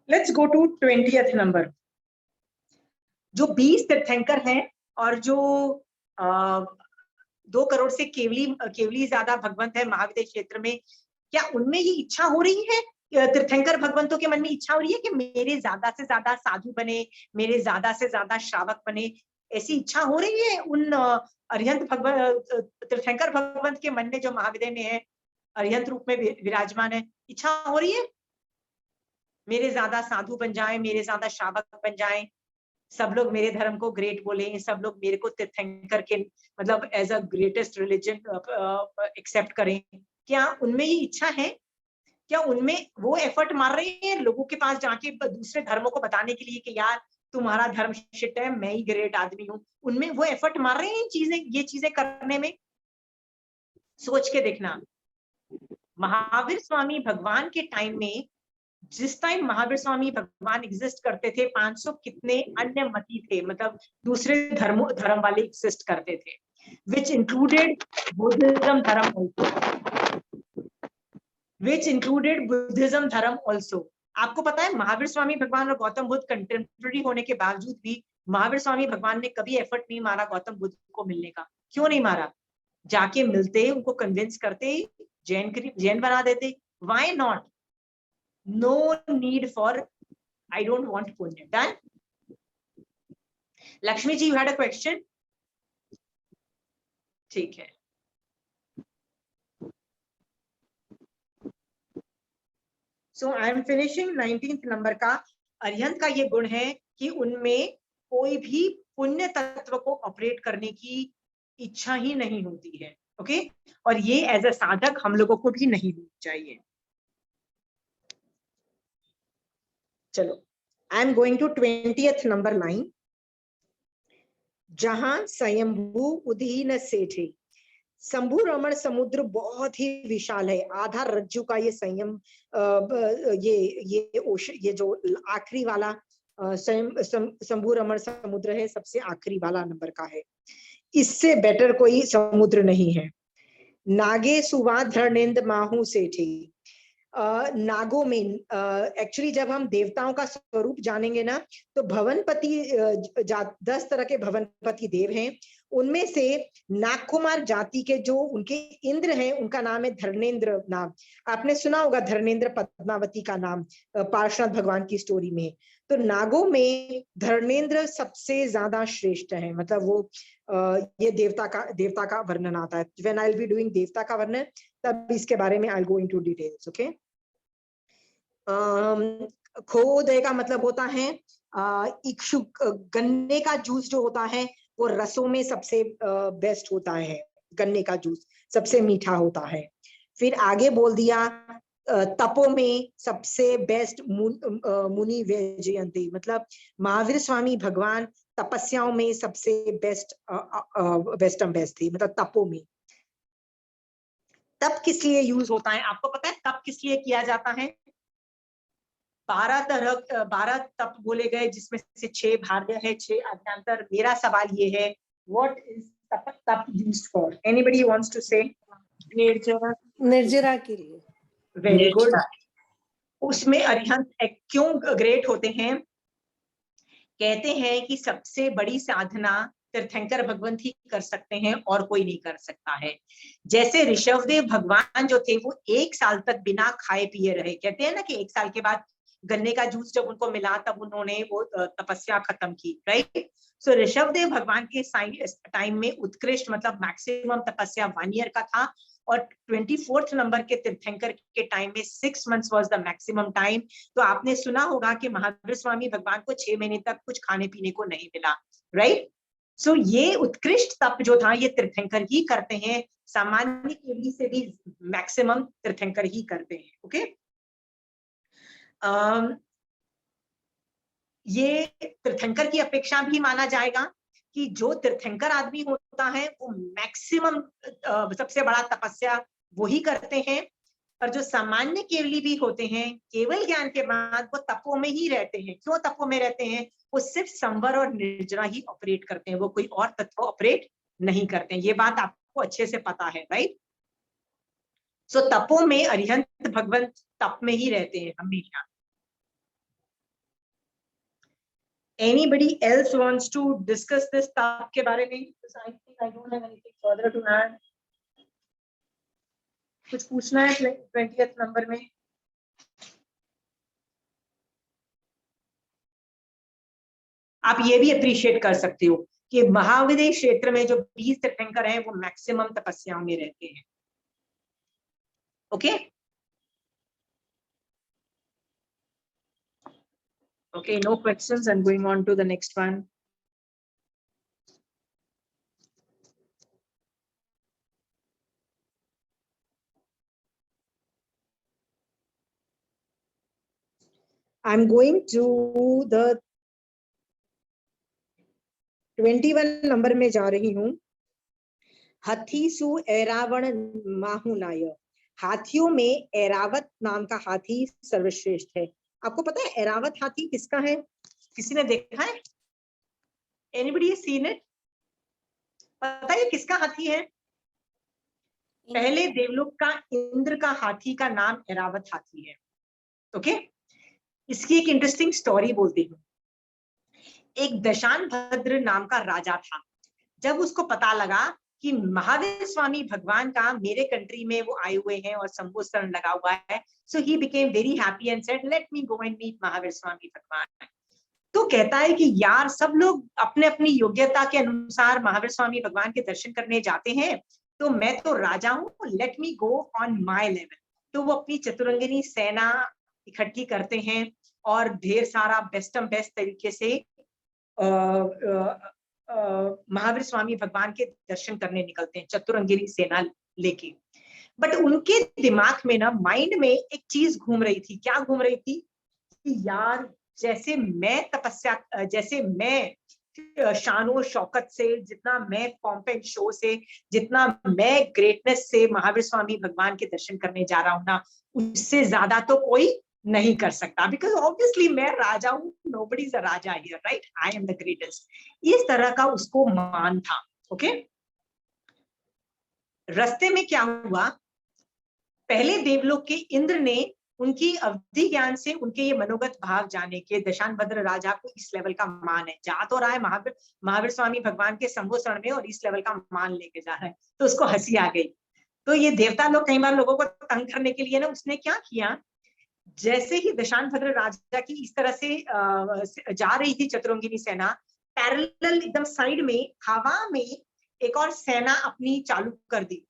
Let's go to 20th number. जो 20 तीर्थंकर हैं और जो 2 करोड़ से केवली ज्यादा भगवंत है महाविद्य क्षेत्र में, क्या उनमें ये इच्छा हो रही है? तीर्थंकर भगवंतों के मन में इच्छा हो रही है कि मेरे ज्यादा से ज्यादा साधु बने, मेरे ज्यादा से ज्यादा श्रावक बने? ऐसी इच्छा हो रही है उन अरिहंत भगवंत तीर्थंकर भगवंत के मन में, जो महाविद्य में है, अरिहंत रूप में विराजमान है? इच्छा हो रही है मेरे ज्यादा साधु बन जाएं, मेरे ज्यादा श्रावक बन जाएं, सब लोग मेरे धर्म को ग्रेट बोले, सब लोग मेरे को तीर्थंकर के मतलब as a greatest religion accept करें? क्या उनमें ये इच्छा है? क्या उनमें वो एफर्ट मार रहे हैं लोगों के पास जाके दूसरे धर्मों को बताने के लिए कि यार तुम्हारा धर्म शिट है, मैं ही ग्रेट आदमी हूं? उनमें वो एफर्ट मार रहे हैं ये चीजें करने में? सोच के देखना। महावीर स्वामी भगवान के टाइम में, जिस टाइम महावीर स्वामी भगवान एग्जिस्ट करते थे, 500 कितने अन्य मती थे, मतलब दूसरे धर्म वाले एग्जिस्ट करते थे, which included Buddhism धर्म also. आपको पता है महावीर स्वामी भगवान और गौतम बुद्ध कंटेम्पररी होने के बावजूद भी महावीर स्वामी भगवान ने कभी एफर्ट नहीं मारा गौतम बुद्ध को मिलने का। क्यों नहीं मारा? जाके मिलते, उनको कन्विंस करते, जैन बना देते। Why not? No need for I don't want punya. Done? Lakshmi ji, you had a question? ठीक है। So I am finishing 19th number का। अरिहंत का ये गुण है कि उनमें कोई भी पुण्य तत्व को ऑपरेट करने की इच्छा ही नहीं होती है। ओके, और ये एज अ साधक हम लोगों को भी नहीं होनी चाहिए। चलो, I am going to 20th number line. जहां स्वयंभू उदीन सेठे, शंभु रमण समुद्र बहुत ही विशाल है, आधा रज्जु का ये संयम, ये जो आखिरी वाला शंभु रमण समुद्र है, सबसे आखिरी वाला नंबर का है, इससे बेटर कोई समुद्र नहीं है। नागे सुवा धर्णेन्द्र माहू सेठी, नागों में एक्चुअली जब हम देवताओं का स्वरूप जानेंगे ना, तो भवनपति 10 तरह के भवनपति देव हैं, उनमें से नागकुमार जाति के जो उनके इंद्र हैं, उनका नाम है धर्णेन्द्र नाम। आपने सुना होगा धर्णेन्द्र पद्मावती का नाम पार्श्वनाथ भगवान की स्टोरी में। तो नागों में धर्णेन्द्र सबसे ज्यादा श्रेष्ठ है, मतलब वो ये देवता का वर्णन आता है। When I will be doing देवता का वर्णन, तब इसके बारे में I will go into details. Okay, खोदय का मतलब होता है इक्षुक, गन्ने का जूस जो होता है वो रसों में सबसे बेस्ट होता है, गन्ने का जूस सबसे मीठा होता है। फिर आगे बोल दिया तपों में सबसे बेस्ट मुनि वैजयंती, मतलब महावीर स्वामी भगवान तपस्याओं में सबसे बेस्ट बेस्ट थे, मतलब तपों में। तप किस लिए यूज होता है आपको पता है? तप किस लिए किया जाता है? 12 तप बोले गए, जिसमें से 6 भार्य है, 6 आज्ञांतर। मेरा सवाल ये है, व्हाट इज तप used for? Anybody wants to say? निर्जरा के लिए। Very good. उसमें अरिहंत क्यों ग्रेट होते हैं? कहते हैं कि सबसे बड़ी साधना तीर्थंकर भगवंत ही कर सकते हैं और कोई नहीं कर सकता है। जैसे ऋषभदेव भगवान जो थे वो 1 साल तक बिना खाए पिए रहे। कहते हैं ना कि 1 साल के बाद गन्ने का जूस जब उनको मिला तब उन्होंने वो तपस्या खत्म की, राइट? सो ऋषभदेव भगवान के टाइम में उत्कृष्ट मतलब मैक्सिमम तपस्या 1 ईयर का था, और 24th नंबर के तीर्थंकर के टाइम में 6 months was the maximum time. तो आपने सुना होगा कि महावीर स्वामी भगवान को 6 महीने तक कुछ खाने पीने को नहीं मिला, राइट? सो ये उत्कृष्ट तप जो था ये तीर्थंकर ही करते हैं, सामान्य केवली से भी मैक्सिमम तीर्थंकर ही करते हैं। ओके, ये तीर्थंकर की अपेक्षा भी माना जाएगा कि जो तीर्थंकर आदमी होता है वो मैक्सिमम सबसे बड़ा तपस्या वो ही करते हैं, और जो सामान्य केवली भी होते हैं केवल ज्ञान के बाद वो तपों में ही रहते हैं। क्यों तपों में रहते हैं? वो सिर्फ संवर और निर्जरा ही ऑपरेट करते हैं, वो कोई और तत्व ऑपरेट नहीं करते हैं। ये बात आपको अच्छे से पता है, राइट? सो तपों में अरिहंत भगवंत तप में ही रहते हैं हमेशा। Anybody else wants to discuss this तप के बारे में? Because I think I don't have anything further to add. कुछ पूछना है 20th नंबर में? आप ये भी अप्रिशिएट कर सकते हो कि महाविद्य क्षेत्र में जो 20 तीर्थंकर हैं वो मैक्सिमम तपस्याओं में रहते हैं। Okay, okay, no questions. I'm going on to the next one. I'm going to the 21 number में जा रही हूँ। हाथी सु ऐरावण माहुनाय, हाथियों में ऐरावत नाम का हाथी सर्वश्रेष्ठ है। आपको पता है ऐरावत हाथी किसका है? किसी ने देखा है? Anybody has seen it? पता है किसका हाथी है? पहले देवलोक का इंद्र का हाथी का नाम ऐरावत हाथी है। ओके, इसकी एक इंटरेस्टिंग स्टोरी बोलती हूँ। एक दशानभद्र नाम का राजा था। जब उसको पता लगा कि महावीर स्वामी भगवान का मेरे कंट्री में वो आए हुए हैं और संबोधन लगा हुआ है, so he became very happy and said let me go and meet Mahavir Swami भगवान। तो कहता है कि यार सब लोग अपने अपनी योग्यता के अनुसार महावीर स्वामी भगवान के दर्शन करने जाते हैं, तो मैं तो राजा हूँ, late me go on my level. तो वो अपनी चतुरंगिनी सेना इकट्ठी करते हैं और ढेर सारा बेस्ट तरीके से महावीर स्वामी भगवान के दर्शन करने निकलते हैं चतुरंगिनी सेना लेके। बट उनके दिमाग में ना, माइंड में एक चीज घूम रही थी। क्या घूम रही थी? कि यार जैसे मैं शानो शौकत से, जितना मैं पॉम्प एंड शो से, जितना मैं ग्रेटनेस से महावीर स्वामी भगवान के दर्शन करने जा रहा हूं ना, उससे ज्यादा तो कोई नहीं कर सकता। बिकॉज ऑब्वियसली मैं राजा हूँ, nobody is a Raja here, right? I am the greatest. इस तरह का उसको मान था। ओके, रास्ते में क्या हुआ? पहले देवलोक के इंद्र ने उनकी अवधि ज्ञान से उनके ये मनोगत भाव जाने के दशानभद्र राजा को इस लेवल का मान है, जा तो रहा है महावीर स्वामी भगवान के संबोधन में और इस लेवल का मान लेके जा रहा है, तो उसको हंसी आ गई। तो ये देवता लोग कई बार लोगों को तंग करने के लिए ना, उसने क्या किया, जैसे ही दशानभद्र राजा की इस तरह से जा रही थी चतुरंगिनी सेना, पैरेलल एकदम साइड में हवा में एक और सेना अपनी चालू कर दी।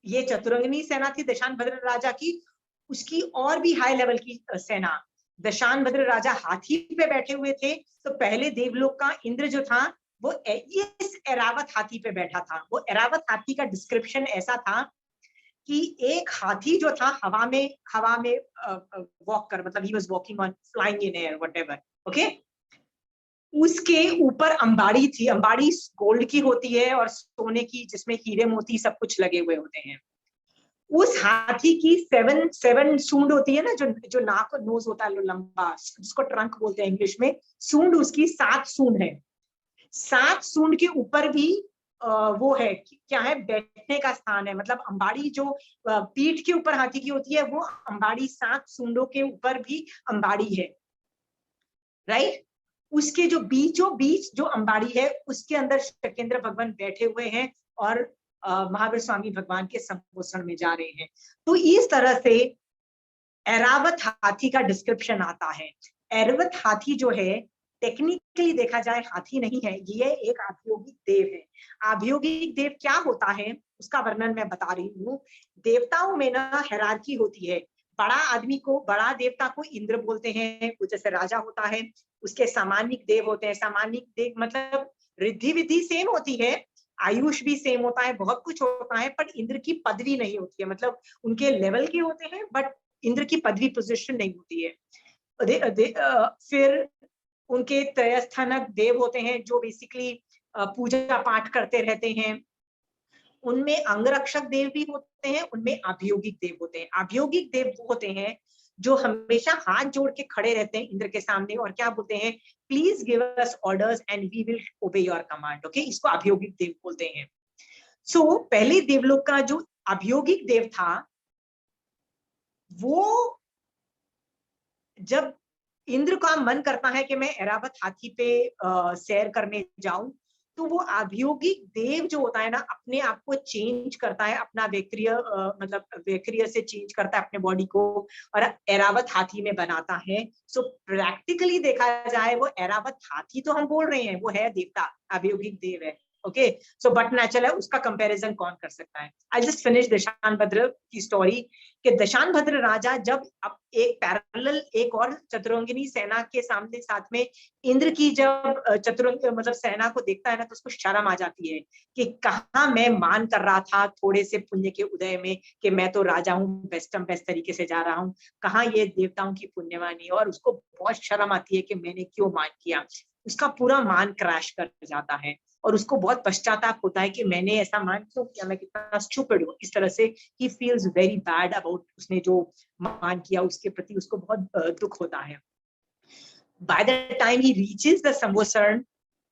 ये चतुरंगिनी सेना थी दशानभद्र राजा की, उसकी और भी हाई लेवल की सेना। दशानभद्र राजा हाथी पे बैठे हुए थे, तो पहले देवलोक का इंद्र जो था वो इस एरावत हाथी पे बैठा था। वो एरावत हाथी का डिस्क्रिप्शन ऐसा था कि एक हाथी जो था हवा में वॉक कर, मतलब he was walking on, flying in air, whatever. Okay, उसके ऊपर अंबाड़ी थी। अंबाड़ी गोल्ड की होती है और सोने की, जिसमें हीरे मोती सब कुछ लगे हुए होते हैं। उस हाथी की सेवन सूंड होती है ना, जो नाक और नोज होता है लंबा, जिसको ट्रंक बोलते हैं इंग्लिश में। सूंड उसकी 7 सूंड है। 7 सूंड के ऊपर भी वो है, क्या है, बैठने का स्थान है। मतलब अंबाड़ी जो पीठ के ऊपर हाथी की होती है, वो अंबाड़ी 7 सूंडों के ऊपर भी अंबाड़ी है, राइट? उसके जो बीचों बीच जो अंबाड़ी है, उसके अंदर शकेंद्र भगवान बैठे हुए हैं और महावीर स्वामी भगवान के संपोषण में जा रहे हैं। तो इस तरह से एरावत हाथी का डिस्क्रिप्शन आता है। एरावत हाथी जो है, टेक्निकली देखा जाए हाथी नहीं है, ये एक अभियोगिक देव है। अभियोगिक देव क्या होता है उसका वर्णन मैं बता रही हूँ। देवताओं में ना हायरार्की होती है। बड़ा देवता को इंद्र बोलते हैं, वो जैसे राजा होता है। उसके सामान्य देव होते हैं। सामान्य देव मतलब रिद्धि विधि सेम होती है, आयुष भी सेम होता है, बहुत कुछ होता है, पर इंद्र की पदवी नहीं होती है। मतलब उनके लेवल के होते हैं, बट इंद्र की पदवी पोजीशन नहीं होती है। फिर उनके त्रयस्थानक देव होते हैं, जो बेसिकली पूजा पाठ करते रहते हैं। उनमें अंगरक्षक देव भी होते हैं, उनमें अभियोगिक देव होते हैं। अभियोगिक देव वो होते हैं जो हमेशा हाथ जोड़ के खड़े रहते हैं इंद्र के सामने और क्या बोलते हैं, please give us orders and we will obey your command. Okay, इसको अभियोगिक देव बोलते हैं। सो पहले देवलोक का जो अभियोगिक देव था, वो जब इंद्र का मन करता है कि मैं ऐरावत हाथी पे सैर करने जाऊं, तो वो अभियोगिक देव जो होता है ना, अपने आप को चेंज करता है, अपना मतलब वैक्रिय से चेंज करता है अपने बॉडी को और ऐरावत हाथी में बनाता है। सो प्रैक्टिकली देखा जाए, वो ऐरावत हाथी तो हम बोल रहे हैं, वो है देवता, अभियोगिक देव है। ओके, सो बट नेचुरल है, उसका कंपैरिजन कौन कर सकता है? आई जस्ट फिनिश दशानभद्र की स्टोरी कि दशानभद्र राजा जब अब एक पैरेलल एक और चतुरंगिनी सेना के सामने साथ में इंद्र की जब चतुरंग मतलब सेना को देखता है ना, तो उसको शर्म आ जाती है कि कहाँ मैं मान कर रहा था थोड़े से पुण्य के उदय में कि मैं तो राजा हूँ, बेस्ट तरीके से जा रहा हूँ, कहाँ ये देवताओं की पुण्यवानी। और उसको बहुत शर्म आती है कि मैंने क्यों मान किया। उसका पूरा मान क्रैश कर जाता है और उसको बहुत पश्चाताप होता है कि मैंने ऐसा मान क्यों किया, मैं कितना स्टूपिड हूँ। इस तरह से he feels very bad about उसने जो मान किया, उसके प्रति उसको बहुत दुख होता है। By the time he reaches the संवत्सरण,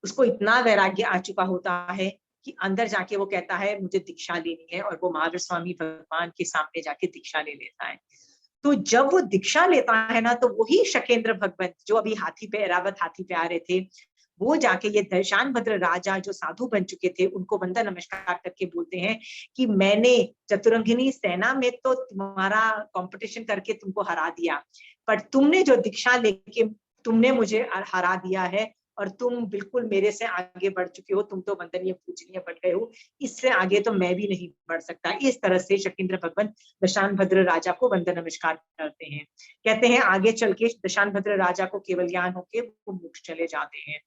उसको इतना वैराग्य आ चुका होता है कि अंदर जाके वो कहता है मुझे दीक्षा लेनी है, और वो महावीर स्वामी भगवान के सामने जाके दीक्षा ले लेता है। तो जब वो दीक्षा लेता है ना, तो वही शकेंद्र भगवंत जो अभी हाथी पे, ऐरावत हाथी पे आ रहे थे, वो जाके ये दशानभद्र राजा जो साधु बन चुके थे, उनको वंदन नमस्कार करके बोलते हैं कि मैंने चतुरंगिनी सेना में तो तुम्हारा कंपटीशन करके तुमको हरा दिया, पर तुमने जो दीक्षा लेके तुमने मुझे हरा दिया है, और तुम बिल्कुल मेरे से आगे बढ़ चुके हो, तुम तो वंदनीय पूजनीय बन गए हो, इससे आगे तो मैं भी नहीं बढ़ सकता। इस तरह से शकींद्र भगवान दशानभद्र राजा को वंदन नमस्कार करते हैं। कहते हैं आगे चल के दशानभद्र राजा को केवल ज्ञान होके वो मोक्ष चले जाते हैं।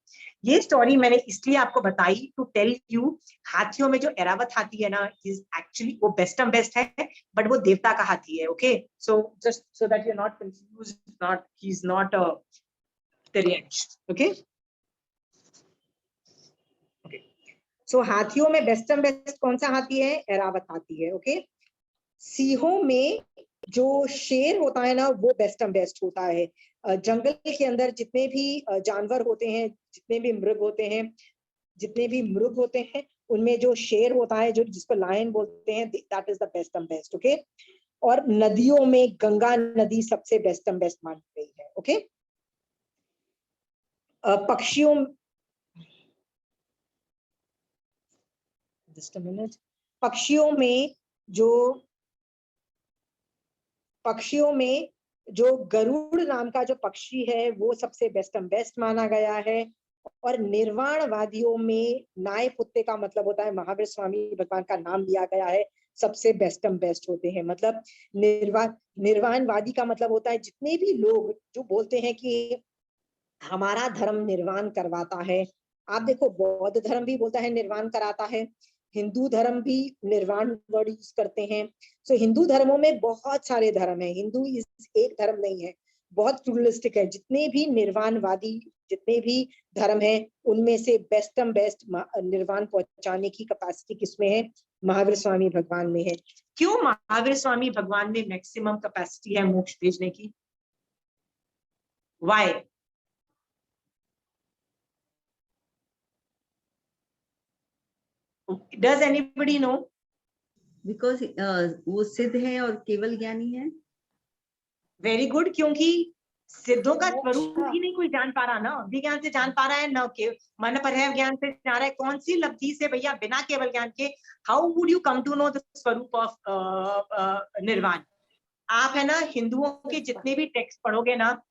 ये स्टोरी मैंने इसलिए आपको बताई टू टेल यू, हाथियों में जो एरावत हाथी है ना, इज एक्चुअली वो बेस्ट बेस्ट है, बट वो देवता का हाथी है। Okay, so just so that you are not confused, not he is not a तिर्यंश। ओके, सो हाथियों में बेस्ट कौन सा हाथी है? एरावत हाथी है। ओके, सिंहों में जो शेर होता है ना, वो बेस्ट होता है। जंगल के अंदर जितने भी जानवर होते हैं, जितने भी मृग होते हैं, उनमें जो शेर होता है, जो जिसको लायन बोलते हैं, that is the best. Okay, और नदियों में गंगा नदी सबसे बेस्ट मानी गई है। ओके, पक्षियों, जस्ट अ मिनट, पक्षियों में जो गरुड़ नाम का जो पक्षी है, वो सबसे बेस्ट माना गया है। और निर्वाणवादियों में नायपुत्ते का मतलब होता है महावीर स्वामी भगवान का नाम लिया गया है, सबसे बेस्ट होते हैं। मतलब निर्वाणवादी का मतलब होता है जितने भी लोग जो बोलते हैं कि हमारा धर्म निर्वाण करवाता है। आप देखो, बौद्ध धर्म भी बोलता है निर्वाण कराता है, हिंदू धर्म भी निर्वाण वर्ड यूज करते हैं। सो हिंदू धर्मों में बहुत सारे धर्म है, हिंदू एक धर्म नहीं है, बहुत प्लुरलिस्टिक है। जितने भी निर्वाणवादी, जितने भी धर्म है, उनमें से बेस्ट निर्वाण पहुंचाने की कैपेसिटी किसमें है? महावीर स्वामी भगवान में है। क्यों महावीर स्वामी भगवान में मैक्सिमम कैपेसिटी है मोक्ष भेजने की? Y? Does anybody know? Because वो सिद्ध है और केवल ज्ञानी है। वेरी गुड, क्योंकि सिद्धों का स्वरूप ही नहीं कोई जान पा रहा ना, विज्ञान से जान पा रहा है, न के मन पर है ज्ञान से जा रहा है। कौन सी लब्धि से भैया बिना केवल ज्ञान के how would you come to know the स्वरूप ऑफ निर्वाण? आप है ना, हिंदुओं के जितने भी टेक्स्ट पढ़ोगे ना,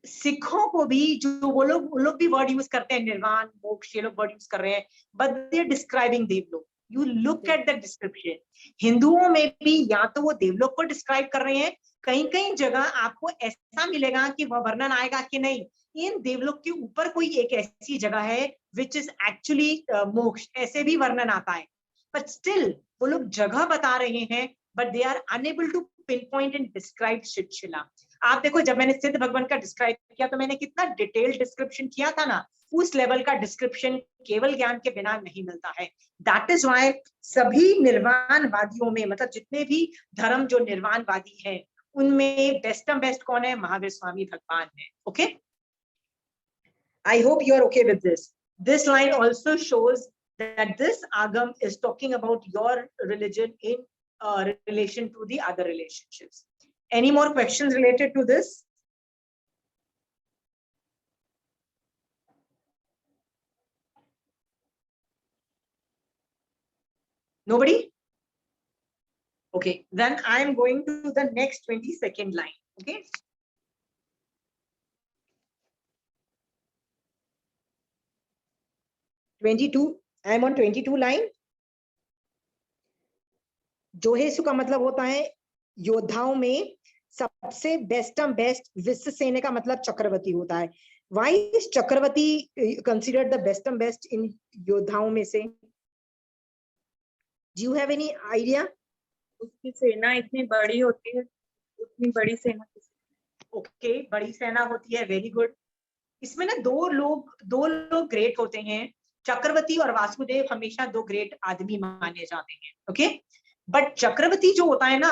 सिखों को भी जो वो लोग भी वर्ड यूज करते हैं, निर्वाण मोक्ष, ये लोग वर्ड यूज कर रहे हैं, बट दे आर डिस्क्राइबिंग देवलोक। You look at the description, हिंदुओं में भी या तो वो देवलोक को डिस्क्राइब कर रहे हैं, कहीं कहीं जगह आपको ऐसा मिलेगा कि वह वर्णन आएगा कि नहीं, इन देवलोक के ऊपर कोई एक ऐसी जगह है विच इज एक्चुअली मोक्ष, ऐसे भी वर्णन आता है। बट स्टिल वो लोग जगह बता रहे हैं, but they are unable to pinpoint and describe शिला। आप देखो, जब मैंने सिद्ध भगवान का डिस्क्राइब किया तो मैंने कितना डिटेल्ड डिस्क्रिप्शन किया था ना, उस लेवल का डिस्क्रिप्शन केवल ज्ञान के बिना नहीं मिलता है। दैट इज व्हाई सभी निर्वाणवादियों में, मतलब जितने भी धर्म जो निर्वाणवादी हैं, उनमें बेस्ट कौन है? महावीर स्वामी भगवान है। Okay, I hope you are okay with this. This line also shows that this agam is talking about your religion in relation to the other relationships. Any more questions related to this? Nobody? Okay, then I am going to the next 22nd line. Okay, I am on 22 line. जोहेसु का मतलब होता है योद्धाओं में सबसे best Vishwasen का मतलब चक्रवर्ती होता है। Why is Chakraborty considered the best in योद्धाओं में से? Do you have any idea? उसकी सेना इतनी बड़ी होती है, उतनी बड़ी सेना। ओके, बड़ी सेना होती है, वेरी गुड। इसमें ना दो लोग ग्रेट होते हैं, चक्रवर्ती और वासुदेव हमेशा दो ग्रेट आदमी माने जाते हैं। ओके, बट चक्रवर्ती जो होता है ना,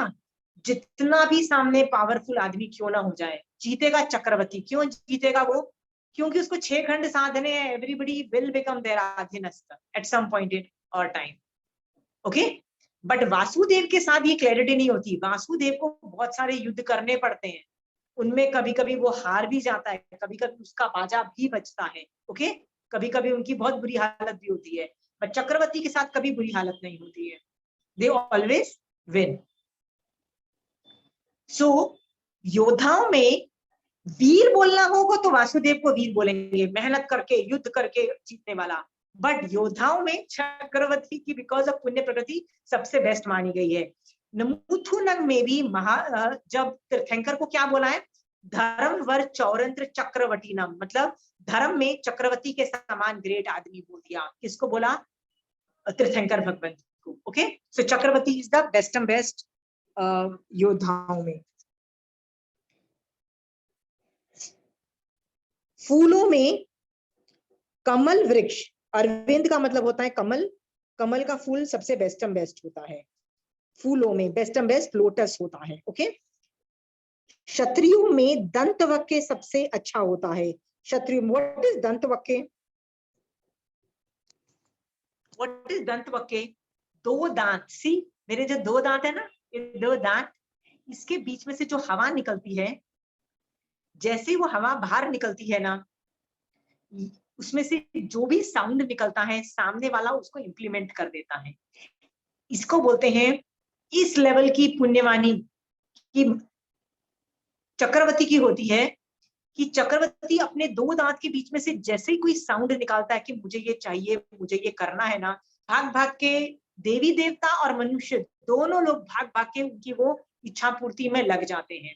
जितना भी सामने पावरफुल आदमी क्यों ना हो जाए, जीतेगा चक्रवर्ती। क्यों जीतेगा वो? क्योंकि उसको 6 खंड साधने हैं। एवरीबडी विल बिकम देयर अधीनस्थ एट सम पॉइंट इन और टाइम। ओके, बट वासुदेव के साथ ये क्लैरिटी नहीं होती। वासुदेव को बहुत सारे युद्ध करने पड़ते हैं, उनमें कभी कभी वो हार भी जाता है, कभी कभी उसका बाजा भी बचता है। ओके, कभी कभी उनकी बहुत बुरी हालत भी होती है, बट चक्रवर्ती के साथ कभी बुरी हालत नहीं होती है। They always win. So योद्धाओं में वीर बोलना होगा तो वासुदेव को वीर बोलेंगे, मेहनत करके युद्ध करके जीतने वाला। बट योद्धाओं में चक्रवर्ती की बिकॉज ऑफ पुण्य प्रकृति सबसे बेस्ट मानी गई है। नमुथुनंग में भी जब तीर्थंकर को क्या बोला है, धर्म वर चौरंत्र चक्रवर्ती नाम, मतलब धर्म में चक्रवर्ती के समान ग्रेट आदमी बोल दिया। किसको बोला? तीर्थंकर भगवंत को। Okay, so chakravarti is the best and best योद्धाओं में। फूलों में कमल वृक्ष, अरविंद का मतलब होता है कमल, कमल का फूल सबसे बेस्ट एंड बेस्ट होता है। फूलों में बेस्ट एंड बेस्ट लोटस होता है। ओके, क्षत्रियों में दंतवक्र सबसे अच्छा होता है। क्षत्रिय, व्हाट इज दंतवक्र? व्हाट इज दंतवक्र? दो दांत, सी मेरे जो दो दांत है ना, ये दो दांत, इसके बीच में से जो हवा निकलती है, जैसे ही वो हवा बाहर निकलती है ना, उसमें से जो भी साउंड निकलता है सामने वाला उसको इंप्लीमेंट कर देता है। इसको बोलते हैं, इस लेवल की पुण्यवानी की चक्रवर्ती की होती है कि चक्रवर्ती अपने दो दांत के बीच में से जैसे ही कोई साउंड निकालता है कि मुझे ये चाहिए, मुझे ये करना है ना, भाग भाग के देवी देवता और मनुष्य दोनों लोग भाग भाग के उनकी वो इच्छा पूर्ति में लग जाते हैं।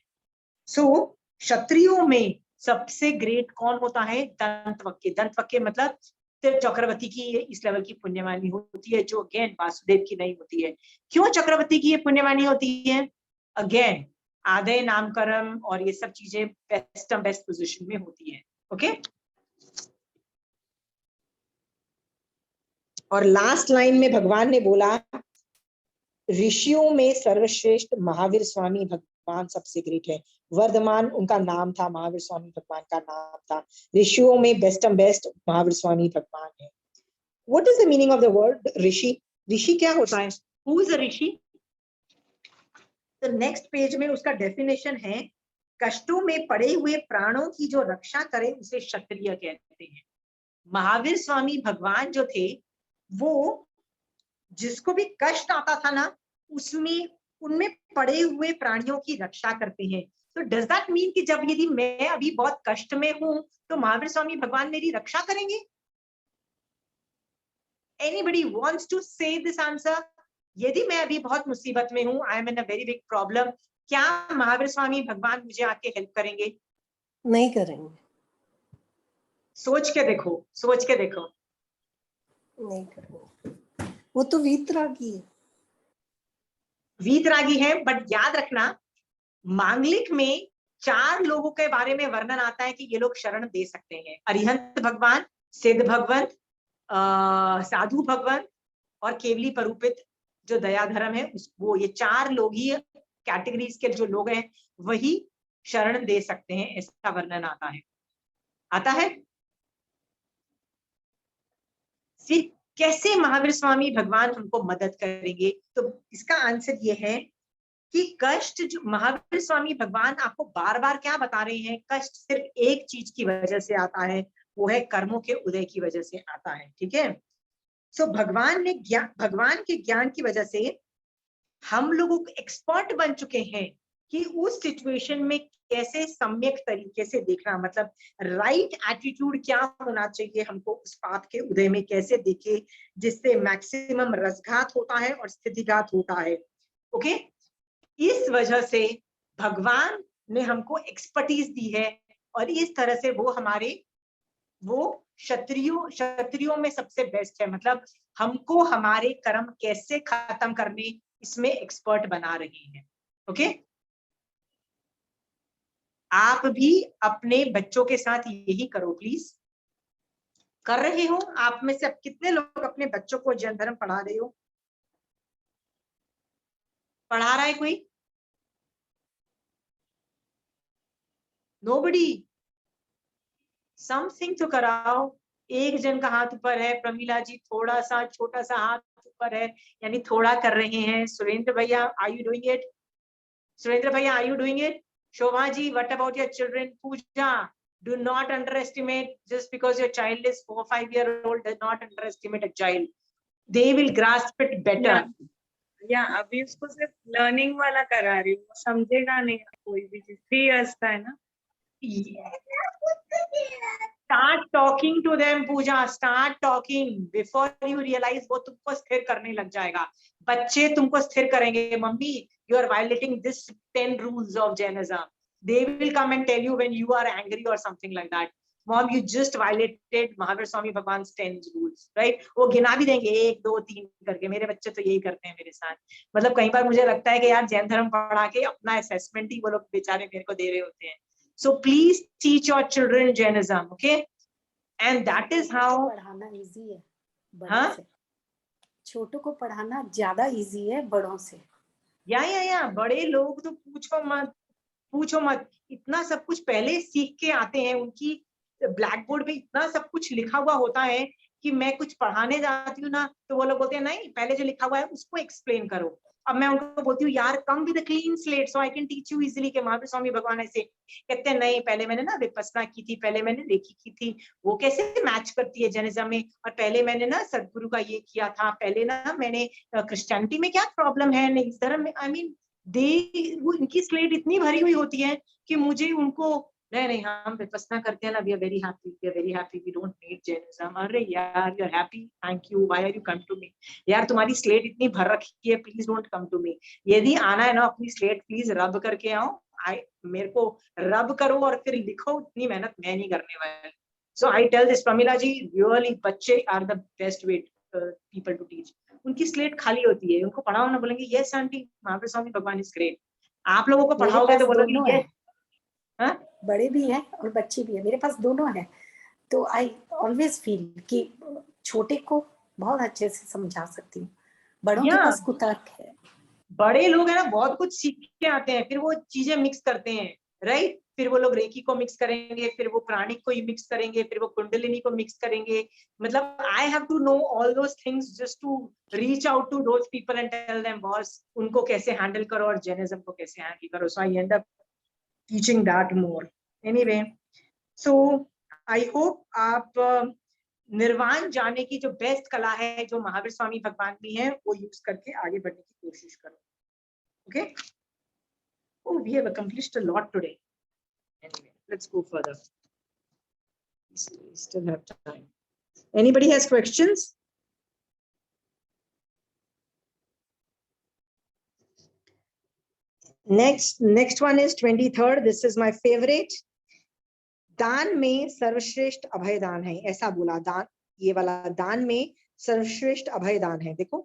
सो क्षत्रियों में सबसे ग्रेट कौन होता है? दंतवक्र। दंतवक्र मतलब सिर्फ चक्रवर्ती की इस लेवल की पुण्यवानी होती है, जो अगेन वासुदेव की नहीं होती है। क्यों चक्रवर्ती की ये पुण्यवानी होती है? अगेन आदय नामकरण और ये सब चीजें बेस्ट पोजीशन में होती है। ओके, और लास्ट लाइन में भगवान ने बोला, ऋषियों में सर्वश्रेष्ठ महावीर स्वामी भगवान सबसे ग्रेट है। वर्धमान उनका नाम था, महावीर स्वामी भगवान का नाम था। ऋषियों में best and best Mahavir Swami भगवान है। What is the meaning of the word ऋषि? ऋषि क्या होता है? हु इज अ ऋषि? तो नेक्स्ट पेज में उसका डेफिनेशन है, कष्टों में पड़े हुए प्राणों की जो रक्षा करे उसे क्षत्रिय कहते हैं। महावीर स्वामी भगवान जो थे, वो जिसको भी कष्ट आता था ना, उसमें उनमें पड़े हुए प्राणियों की रक्षा करते हैं। तो डज दैट मीन कि जब यदि मैं अभी बहुत कष्ट में हूं तो महावीर स्वामी भगवान मेरी रक्षा करेंगे? एनीबडी वांट्स टू से दिस आंसर? यदि मैं अभी बहुत मुसीबत में हूं, I am in a very big problem, क्या महावीर स्वामी भगवान मुझे आके हेल्प करेंगे? नहीं करेंगे। सोच के देखो, सोच के देखो। नहीं करेंगे, वो तो वीतरागी है। वीतरागी है, बट याद रखना मांगलिक में 4 लोगों के बारे में वर्णन आता है कि ये लोग शरण दे सकते हैं। अरिहंत भगवान, सिद्ध भगवंत, साधु भगवंत और केवली परूपित जो दयाधर्म है, वो ये 4 लोग ही कैटेगरीज के जो लोग हैं वही शरण दे सकते हैं, ऐसा वर्णन आता है। फिर कैसे महावीर स्वामी भगवान हमको मदद करेंगे? तो इसका आंसर ये है कि कष्ट जो महावीर स्वामी भगवान आपको बार बार क्या बता रहे हैं, कष्ट सिर्फ एक चीज की वजह से आता है, वो है कर्मों के उदय की वजह से आता है। ठीक है, सो भगवान के ज्ञान की वजह से हम लोगों को एक्सपर्ट बन चुके हैं कि उस सिचुएशन में कैसे सम्यक तरीके से देखना, मतलब राइट एटीट्यूड क्या होना चाहिए हमको, उस पाप के उदय में कैसे देखे जिससे मैक्सिमम रसघात होता है और स्थितिघात होता है। ओके, इस वजह से भगवान ने हमको एक्सपर्टीज दी है और इस तरह से वो क्षत्रियों में सबसे बेस्ट है, मतलब हमको हमारे कर्म कैसे खत्म करने इसमें एक्सपर्ट बना रहे हैं। ओके, आप भी अपने बच्चों के साथ यही करो प्लीज। कर रहे हो? आप में से अब कितने लोग अपने बच्चों को जैन धर्म पढ़ा रहे हो? पढ़ा रहा है कोई? नोबडी? समथिंग तो कराओ। एक जन का हाथ ऊपर है, प्रमीला जी थोड़ा सा छोटा सा हाथ ऊपर है, यानी थोड़ा कर रहे हैं। सुरेंद्र भैया, are you doing it? Surendra भैया, are you doing it? Shobha ji, what about your children? Pooja, do not underestimate, just because your child is 4 or 5 year old, do not underestimate a child. They will grasp it better. या अभी उसको सिर्फ learning वाला करा रही हूँ, समझेगा नहीं कोई भी चीज। 3 years का है ना। Start talking to them, Pooja. Start talking before you realize वो तुमको स्थिर करने लग जाएगा. बच्चे तुमको स्थिर करेंगे. Mummy, you are violating this 10 rules of Jainism. They will come and tell you when you are angry or something like that. Mom, you just violated Mahavir Swami Bhagwan's 10 rules, right? वो गिना भी देंगे 1 2 3 करके. मेरे बच्चे तो यही करते हैं मेरे साथ. मतलब कई बार मुझे लगता है कि यार जैन धर्म पढ़ा के अपना असेसमेंट ही वो लोग बेचारे मेरे को दे रहे होते हैं. So please teach your children Jainism, okay? And that is how पढ़ाना इजी है बड़ों से. छोटों को पढ़ाना ज्यादा इजी है बड़ों से. या बड़े लोग तो पूछो मत. इतना सब कुछ पहले सीख के आते हैं. उनकी ब्लैक बोर्ड पे इतना सब कुछ लिखा हुआ होता है कि मैं कुछ पढ़ाने जाती हूँ ना तो वो लोग बोलते हैं नहीं, पहले जो लिखा हुआ है उसको एक्सप्लेन करो. अब मैं उनको बोलती हूँ यार come with a clean slate so I can teach you easily. के महावीर स्वामी भगवान ऐसे कहते हैं नहीं, पहले मैंने ना विपस्सना की थी, पहले मैंने रेकी की थी, वो कैसे मैच करती है जैनिज्म में, और पहले मैंने ना सदगुरु का ये किया था, पहले ना मैंने क्रिश्चियनिटी में क्या प्रॉब्लम है, नहीं इस धर्म में. आई मीन वो इनकी स्लेट इतनी भरी हुई होती है कि मुझे उनको नहीं हम विपस्सना करते हैं ना, we are very happy, we don't need Jainism. अरे यार you are happy, thank you, why are you come to me. यार तुम्हारी स्लेट इतनी भर रखी है, please don't come to me. यदि आना है ना अपनी स्लेट प्लीज रब करके आओ. मेरे को रब करो और फिर लिखो. इतनी मेहनत मैं नहीं करने वाली. So I tell this Pramila ji, really बच्चे are the best way people to teach. उनकी स्लेट खाली होती है, उनको पढ़ाओ ना, बोलेंगे यस आंटी महावीर स्वामी भगवान इज ग्रेट. आप लोगों को पढ़ाओगे तो बोलोगे ये. बड़े भी हैं और बच्चे भी है, मेरे पास दोनों है. तो आई ऑलवेज फील कि छोटे को बहुत अच्छे से समझा सकती हूँ. बड़ों के पास कुतर्क है. बड़े लोग है ना बहुत कुछ सीख के आते हैं, फिर वो चीजें मिक्स करते हैं, राइट. फिर वो लोग रेकी को मिक्स करेंगे, फिर वो प्राणिक को ही मिक्स करेंगे, फिर वो कुंडलिनी को मिक्स करेंगे. मतलब I have to know all those things just to reach out to those people and tell them boss उनको कैसे हैंडल करो और जैनिज्म को कैसे हैंडल करो. So I end up teaching that more. Anyway, so I hope आप निर्वाण जाने की जो बेस्ट कला है जो महावीर स्वामी भगवान में है वो यूज करके आगे बढ़ने की कोशिश करो. Okay? Oh, we have accomplished a lot today. Anyway, let's go further. We still have time. Anybody has questions? Next one is 23rd. This is my favorite. दान में सर्वश्रेष्ठ अभय दान है, ऐसा बोला. दान, ये वाला दान में सर्वश्रेष्ठ अभय दान है. देखो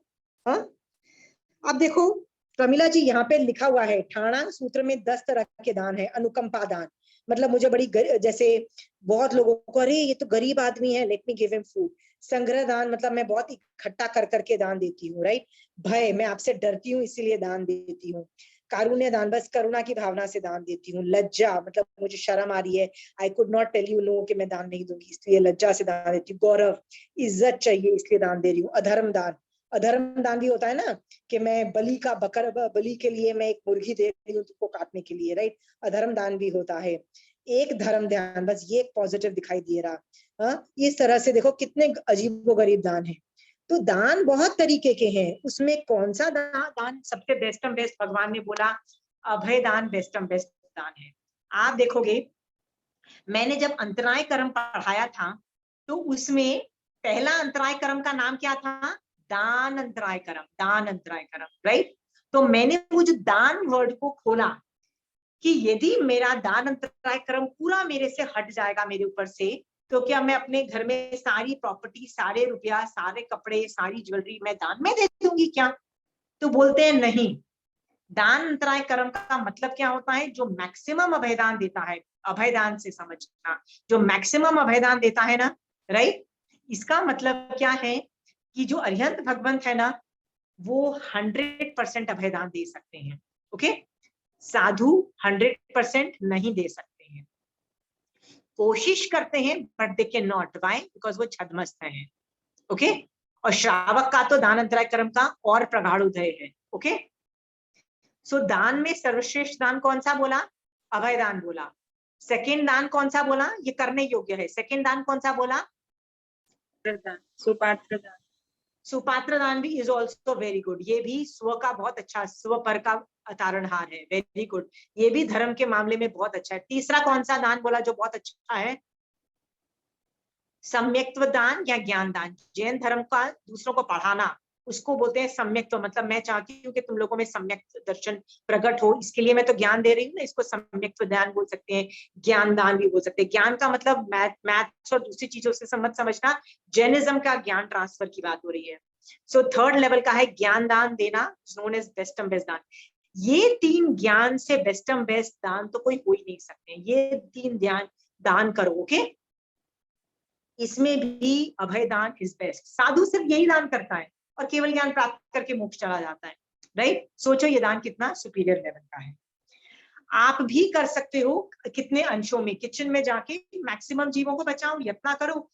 अब देखो प्रमिला जी, यहाँ पे लिखा हुआ है ठाणांग सूत्र में 10 तरह के दान है. अनुकंपा दान मतलब मुझे बड़ी जैसे बहुत लोगों को अरे ये तो गरीब आदमी है, let me give him food. संग्रह दान मतलब मैं बहुत इकट्ठा कर करके दान देती हूँ, राइट. भय, मैं आपसे डरती हूँ इसीलिए दान देती हूँ. कारुण्य दान, बस करुणा की भावना से दान देती हूँ. लज्जा मतलब मुझे शर्म आ रही है, I could not tell you no कि मैं दान नहीं दूंगी, इसलिए लज्जा से दान देती हूँ. गौरव, इज्जत चाहिए इसलिए दान दे रही हूँ. अधर्म दान, अधर्म दान भी होता है ना कि मैं बलि के लिए मैं एक मुर्गी दे रही हूँ तुमको काटने के लिए, राइट. अधर्म दान भी होता है. एक धर्म ध्यान, बस ये एक पॉजिटिव दिखाई दे रहा. इस तरह से देखो कितने अजीबोगरीब दान है. तो दान बहुत तरीके के हैं, उसमें कौन सा दान सबसे बेस्ट भगवान ने बोला अभय दान बेस्ट दान है. आप देखोगे मैंने जब अंतराय कर्म पढ़ाया था तो उसमें पहला अंतराय कर्म का नाम क्या था, दान अंतराय कर्म, राइट. तो मैंने वो जो दान वर्ड को खोला कि यदि मेरा दान अंतराय कर्म पूरा मेरे से हट जाएगा मेरे ऊपर से, तो क्या मैं अपने घर में सारी प्रॉपर्टी, सारे रुपया, सारे कपड़े, सारी ज्वेलरी मैं दान में दे दूंगी क्या? तो बोलते हैं नहीं. दान अंतराय कर्म का मतलब क्या होता है, जो मैक्सिमम अभयदान देता है. अभयदान से समझना, जो मैक्सिमम अभयदान देता है ना, राइट. इसका मतलब क्या है कि जो अरिहंत भगवंत है ना वो 100% अभयदान दे सकते हैं. ओके, साधु 100% नहीं दे सकते हैं, कोशिश करते हैं but they can not. Why? Because वो छद्मस्त हैं. ओके, और श्रावक का तो दान अंतराय कर्म का और प्रगाढ़ उदय है. ओके, सो दान में सर्वश्रेष्ठ दान कौन सा बोला, अभय दान बोला. सेकेंड दान कौन सा बोला, ये करने योग्य है. सेकेंड दान कौन सा बोला, प्रदान, सुपात्र दान. सुपात्र दान भी इज ऑल्सो वेरी गुड, ये भी स्व का बहुत अच्छा, स्व पर का तारणहार है, वेरी गुड, ये भी धर्म के मामले में बहुत अच्छा है। तीसरा कौन सा दान बोला जो बहुत अच्छा है? सम्यक्त्व दान या ज्ञान दान। जैन धर्म का दूसरों को पढ़ाना, उसको बोलते हैं सम्यक्त्व, मतलब मैं चाहती हूँ कि तुम लोगों में सम्यक दर्शन प्रकट हो, इसके लिए मैं तो ज्ञान दे रही हूँ ना, इसको सम्यक्त्व दान बोल सकते हैं, ज्ञान दान भी बोल सकते हैं। ज्ञान का मतलब मैथ्स और दूसरी चीजों से मत समझना, जैनिज्म का ज्ञान ट्रांसफर की बात हो रही है। सो थर्ड लेवल का है ज्ञान दान देना, नोन एज बेस्टम बेस्ट दान। ये 3 ज्ञान से बेस्टम बेस्ट दान तो कोई हो ही नहीं सकते, ये 3 दान करो, ओके। इसमें भी अभय दान इज बेस्ट। साधु सिर्फ यही दान करता है और केवल ज्ञान प्राप्त करके मोक्ष चला जाता है, राइट। सोचो ये दान कितना सुपीरियर लेवल का है। आप भी कर सकते हो, कितने अंशों में, किचन में जाके मैक्सिमम जीवों को बचाओ, यत्न करो,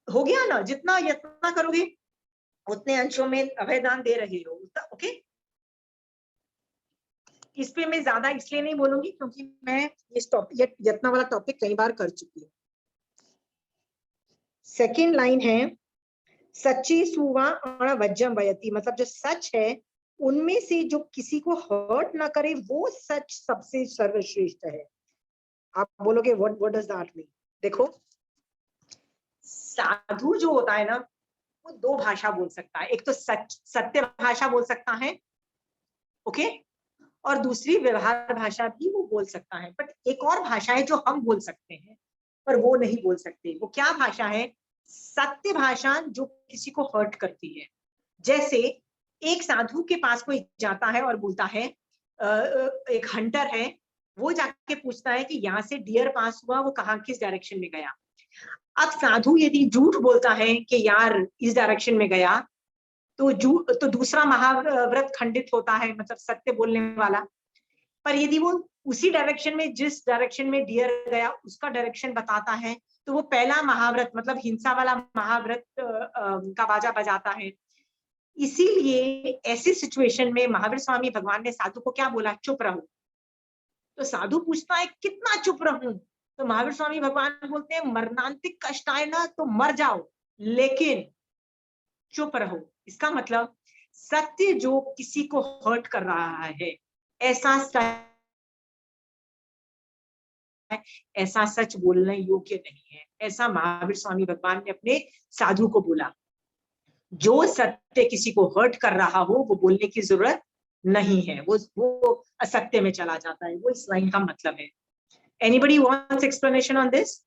हो गया ना, जितना यत्न करोगे उतने अंशों में अभय दान दे रहे हो, ओके। इस पे मैं ज्यादा इसलिए नहीं बोलूंगी क्योंकि मैं इस टॉपिक, यत्न वाला टॉपिक कई बार कर चुकी हूँ। सेकेंड लाइन है सच्ची सुवा और वज्जम वयति, मतलब जो सच है उनमें से जो किसी को हर्ट ना करे वो सच सबसे सर्वश्रेष्ठ है। आप बोलोगे व्हाट डज दैट मीन? देखो, साधु जो होता है ना वो 2 भाषा बोल सकता है, एक तो सत्य भाषा बोल सकता है, ओके, और दूसरी व्यवहार भाषा भी वो बोल सकता है। बट एक और भाषा है जो हम बोल सकते हैं पर वो नहीं बोल सकते, वो क्या भाषा है? सत्य भाषा जो किसी को हर्ट करती है। जैसे एक साधु के पास कोई जाता है और बोलता है, एक हंटर है, वो जाके पूछता है कि यहाँ से डियर पास हुआ, वो कहाँ, किस डायरेक्शन में गया। अब साधु यदि झूठ बोलता है कि यार इस डायरेक्शन में गया, तो दूसरा महाव्रत खंडित होता है, मतलब सत्य बोलने वाला। पर यदि वो उसी डायरेक्शन में, जिस डायरेक्शन में डियर गया उसका डायरेक्शन बताता है, तो वो पहला महाव्रत, मतलब हिंसा वाला महाव्रत का बाजा बजाता है। इसीलिए ऐसी सिचुएशन में महावीर स्वामी भगवान ने साधु को क्या बोला? चुप रहो। तो साधु पूछता है कितना चुप रहूं? तो महावीर स्वामी भगवान बोलते हैं मरणांतिक कष्ट आए ना तो मर जाओ, लेकिन चुप रहो। इसका मतलब सत्य जो किसी को हर्ट कर रहा है, ऐसा सच बोलना योग्य नहीं है, ऐसा महावीर स्वामी भगवान ने अपने साधु को बोला। जो सत्य किसी को हर्ट कर रहा हो वो बोलने की जरूरत नहीं है, वो असत्य में चला जाता है, वो इस लाइन का मतलब है। Anybody wants explanation on this?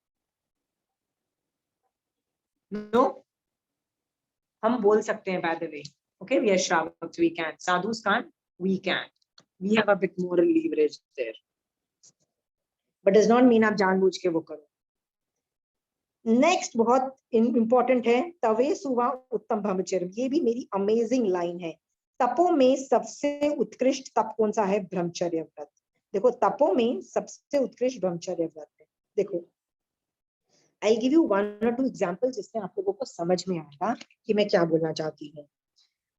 No? हम बोल सकते हैं, by the way, okay, we are shravaks, we can, sadhus can't, we can, we have a bit more leverage there, but does not mean आप जानबूझ के वो करो। नेक्स्ट बहुत इंपॉर्टेंट है, तवे सुवा उत्तम ब्रह्मचर्य। ये भी मेरी अमेजिंग लाइन है। तपो में सबसे उत्कृष्ट तप कौन सा है? ब्रह्मचर्य व्रत। देखो, तपो में सबसे उत्कृष्ट ब्रह्मचर्य व्रत है। देखो, आई गिव यू 1 or 2 एग्जांपल जिससे आप लोगों को समझ में आएगा कि मैं क्या बोलना चाहती हूँ।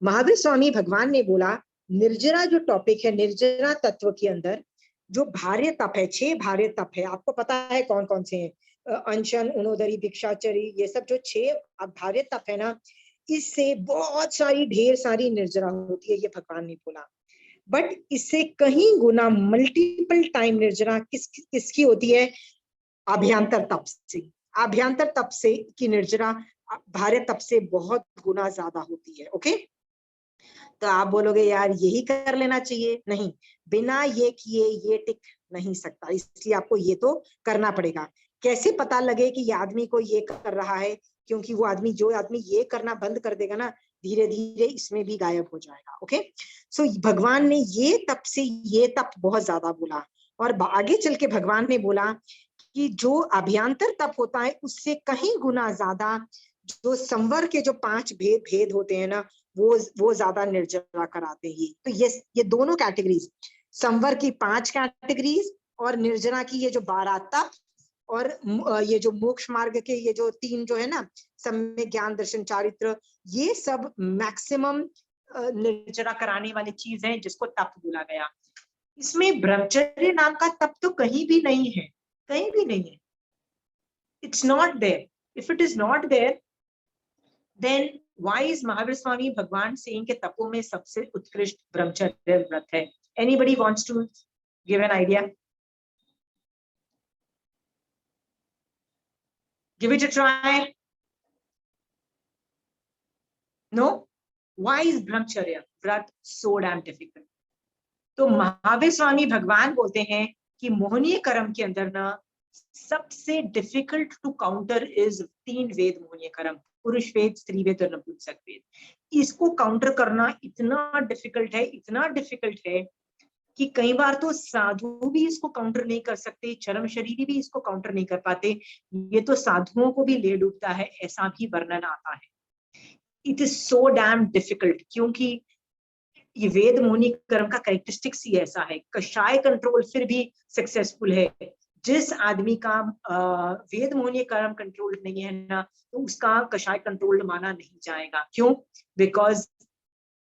महावीर स्वामी भगवान ने बोला, निर्जरा जो टॉपिक है, निर्जरा तत्व के अंदर जो भार्य तप है, 6 भार्य तप है, आपको पता है कौन कौन से हैं? अनशन, उनोदरी, भिक्षाचरी, ये सब जो 6 भार्य तप है ना, इससे बहुत सारी, ढेर सारी निर्जरा होती है, ये भगवान ने बोला। बट इससे कहीं गुना, मल्टीपल टाइम निर्जरा किसकी होती है? अभ्यंतर तप से। अभ्यंतर तप से की निर्जरा भार्य तप से बहुत गुना ज्यादा होती है, ओके। तो आप बोलोगे यार यही कर लेना चाहिए, नहीं, बिना ये किए ये टिक नहीं सकता, इसलिए आपको ये तो करना पड़ेगा। कैसे पता लगे कि ये आदमी को ये कर रहा है? क्योंकि वो आदमी, जो आदमी ये करना बंद कर देगा ना, धीरे धीरे इसमें भी गायब हो जाएगा, ओके। सो भगवान ने ये तप से ये तप बहुत ज्यादा बोला, और आगे चल के भगवान ने बोला कि जो अभ्यंतर तप होता है उससे कहीं गुना ज्यादा जो संवर के जो 5 भेद होते हैं ना, वो ज्यादा निर्जरा कराते हैं। तो ये दोनों कैटेगरीज, संवर की 5 कैटेगरीज और निर्जरा की ये जो 12 तप, और ये जो मोक्ष मार्ग के ये जो 3 जो है ना, सम्यक ज्ञान, दर्शन, चारित्र, ये सब मैक्सिमम निर्जरा कराने वाली चीज है जिसको तप बोला गया। इसमें ब्रह्मचर्य नाम का तप तो कहीं भी नहीं है, कहीं भी नहीं है। It's not there. If it is not there, then why is Mahavir Swami भगवान saying के तपों में सबसे उत्कृष्ट ब्रह्मचर्य व्रत है? Anybody wants to give an idea? Give it a try. No? Why is ब्रह्मचर्य व्रत so damn difficult? तो महावीर स्वामी भगवान बोलते हैं कि मोहनीय कर्म के अंदर ना सबसे डिफिकल्ट टू काउंटर इज 3 वेद मोहनीय कर्म, पुरुष वेद, स्त्री वेद और नपुंसक वेद। इसको काउंटर करना इतना डिफिकल्ट है कि कई बार तो साधु भी इसको काउंटर नहीं कर सकते, चरम शरीरी भी इसको काउंटर नहीं कर पाते, ये तो साधुओं को भी ले डूबता है, ऐसा भी वर्णन आता है। It is so damn difficult, क्योंकि ये वेद मोहनी कर्म का कैरेक्टरिस्टिक्स ही ऐसा है। कषाय कंट्रोल फिर भी सक्सेसफुल है, जिस आदमी का वेद मोहनी कर्म कंट्रोल नहीं है ना, तो उसका कषाय कंट्रोल माना नहीं जाएगा। क्यों? Because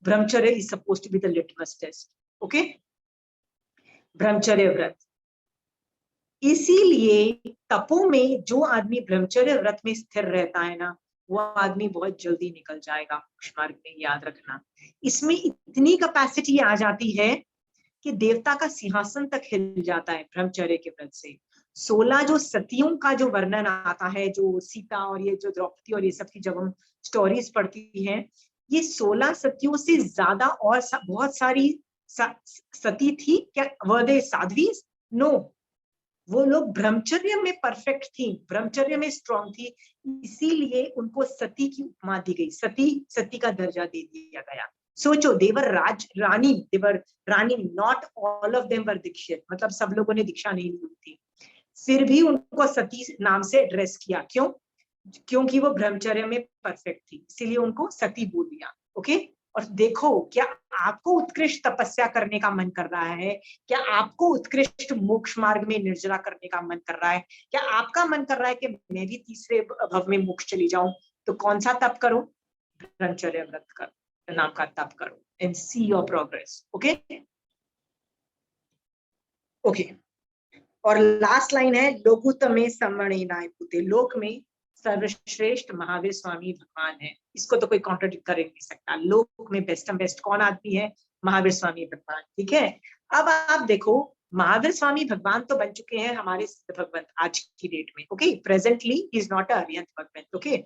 brahmacharya is supposed to be the litmus test. Okay, ब्रह्मचर्य व्रत, इसीलिए तपों में जो आदमी ब्रह्मचर्य व्रत में स्थिर रहता है ना, वो आदमी बहुत जल्दी निकल जाएगा मोक्ष मार्ग में, याद रखना। इसमें इतनी कैपेसिटी आ जाती है कि देवता का सिंहासन तक हिल जाता है ब्रह्मचर्य के व्रत से। 16 जो सतियों का जो वर्णन आता है, जो सीता और ये जो द्रौपदी और ये सब की जब हम स्टोरीज पढ़ती हैं, ये 16 सतियों से ज्यादा और बहुत सारी सती थी। क्या वर दे साध्वी? नो, वो लोग ब्रह्मचर्य में परफेक्ट थी, ब्रह्मचर्य में स्ट्रॉन्ग थी, इसीलिए उनको सती की उपमा दी गई, सती का दर्जा दे दिया गया। सोचो, देवर रानी, not all of them were दीक्षित, मतलब सब लोगों ने दीक्षा नहीं ली थी, फिर भी उनको सती नाम से एड्रेस किया। क्यों? क्योंकि वो ब्रह्मचर्य में परफेक्ट थी, इसीलिए उनको सती बोल दिया। ओके, और देखो, क्या आपको उत्कृष्ट तपस्या करने का मन कर रहा है? क्या आपको उत्कृष्ट मोक्ष मार्ग में निर्जरा करने का मन कर रहा है? क्या आपका मन कर रहा है कि मैं भी तीसरे भव में मोक्ष चली जाऊं? तो कौन सा तप करो? ब्रह्मचर्य व्रत कर नाम का तप करो, and see your progress. Okay okay, और लास्ट लाइन है, लोकुतमे समणेनाय पुते, लोक में सर्वश्रेष्ठ महावीर स्वामी भगवान है। इसको तो कोई कॉन्ट्रडिक्ट कर नहीं सकता। लोक में बेस्ट कौन आदमी है? महावीर स्वामी भगवान। ठीक है, अब आप देखो, महावीर स्वामी भगवान तो बन चुके हैं हमारे भगवंत आज की डेट में। Okay, presently is not Arihant Bhagwant. Okay,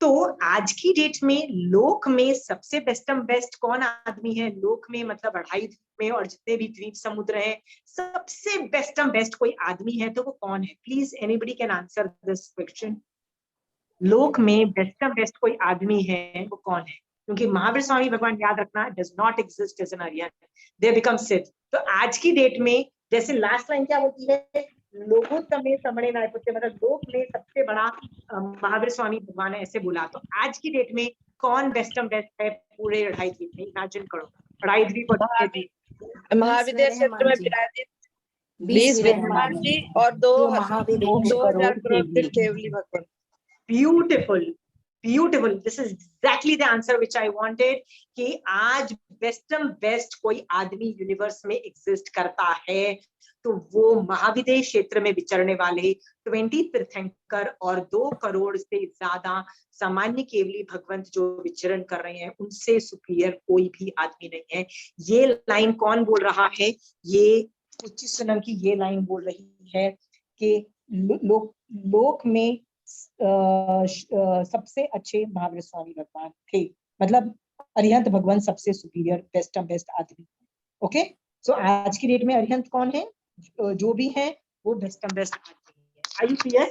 तो आज की डेट में लोक में सबसे बेस्ट कौन आदमी है? लोक में मतलब 2.5 द्वीप में और जितने भी द्वीप समुद्र हैं, सबसे बेस्ट कोई आदमी है तो वो कौन है? Please anybody can answer this question. लोक में बेस्ट कोई आदमी है, वो कौन है? क्योंकि महावीर स्वामी भगवान, याद रखना, does not exist as an arihant, they become siddha. तो आज की डेट में, जैसे लास्ट लाइन क्या होती है, लोकोत्तमे समणेनाय पुते, मतलब लोक में सबसे बड़ा महावीर स्वामी भगवान है, ऐसे बोला। तो आज की डेट में कौन बेस्ट है पूरे 2.5 द्वीप में? इमेजिन करो, 2.5 द्वीप और 6 द्वीप। महाविद्या क्षेत्र में विराजित 20 विद्वान जी और 2000 करोड़ केवली भगवान। Beautiful, this is exactly the answer which I wanted, कि आज बेस्ट कोई आदमी यूनिवर्स में एग्जिस्ट करता है तो वो महाविद्या क्षेत्र में विचरने वाले 20 तीर्थंकर और 2 करोड़ से ज्यादा सामान्य केवली भगवंत जो विचरण कर रहे हैं, उनसे सुपीरियर कोई भी आदमी नहीं है। ये लाइन कौन बोल रहा है? ये उच्चीसनम की ये लाइन बोल रही है कि लोक में सबसे अच्छे महावीर स्वामी भगवान थे, मतलब अरिहंत भगवान सबसे सुपीरियर बेस्ट आदमी। ओके, सो आज की डेट में अरिहंत कौन है? जो भी है वो बेस्ट आदमी है। Are you clear?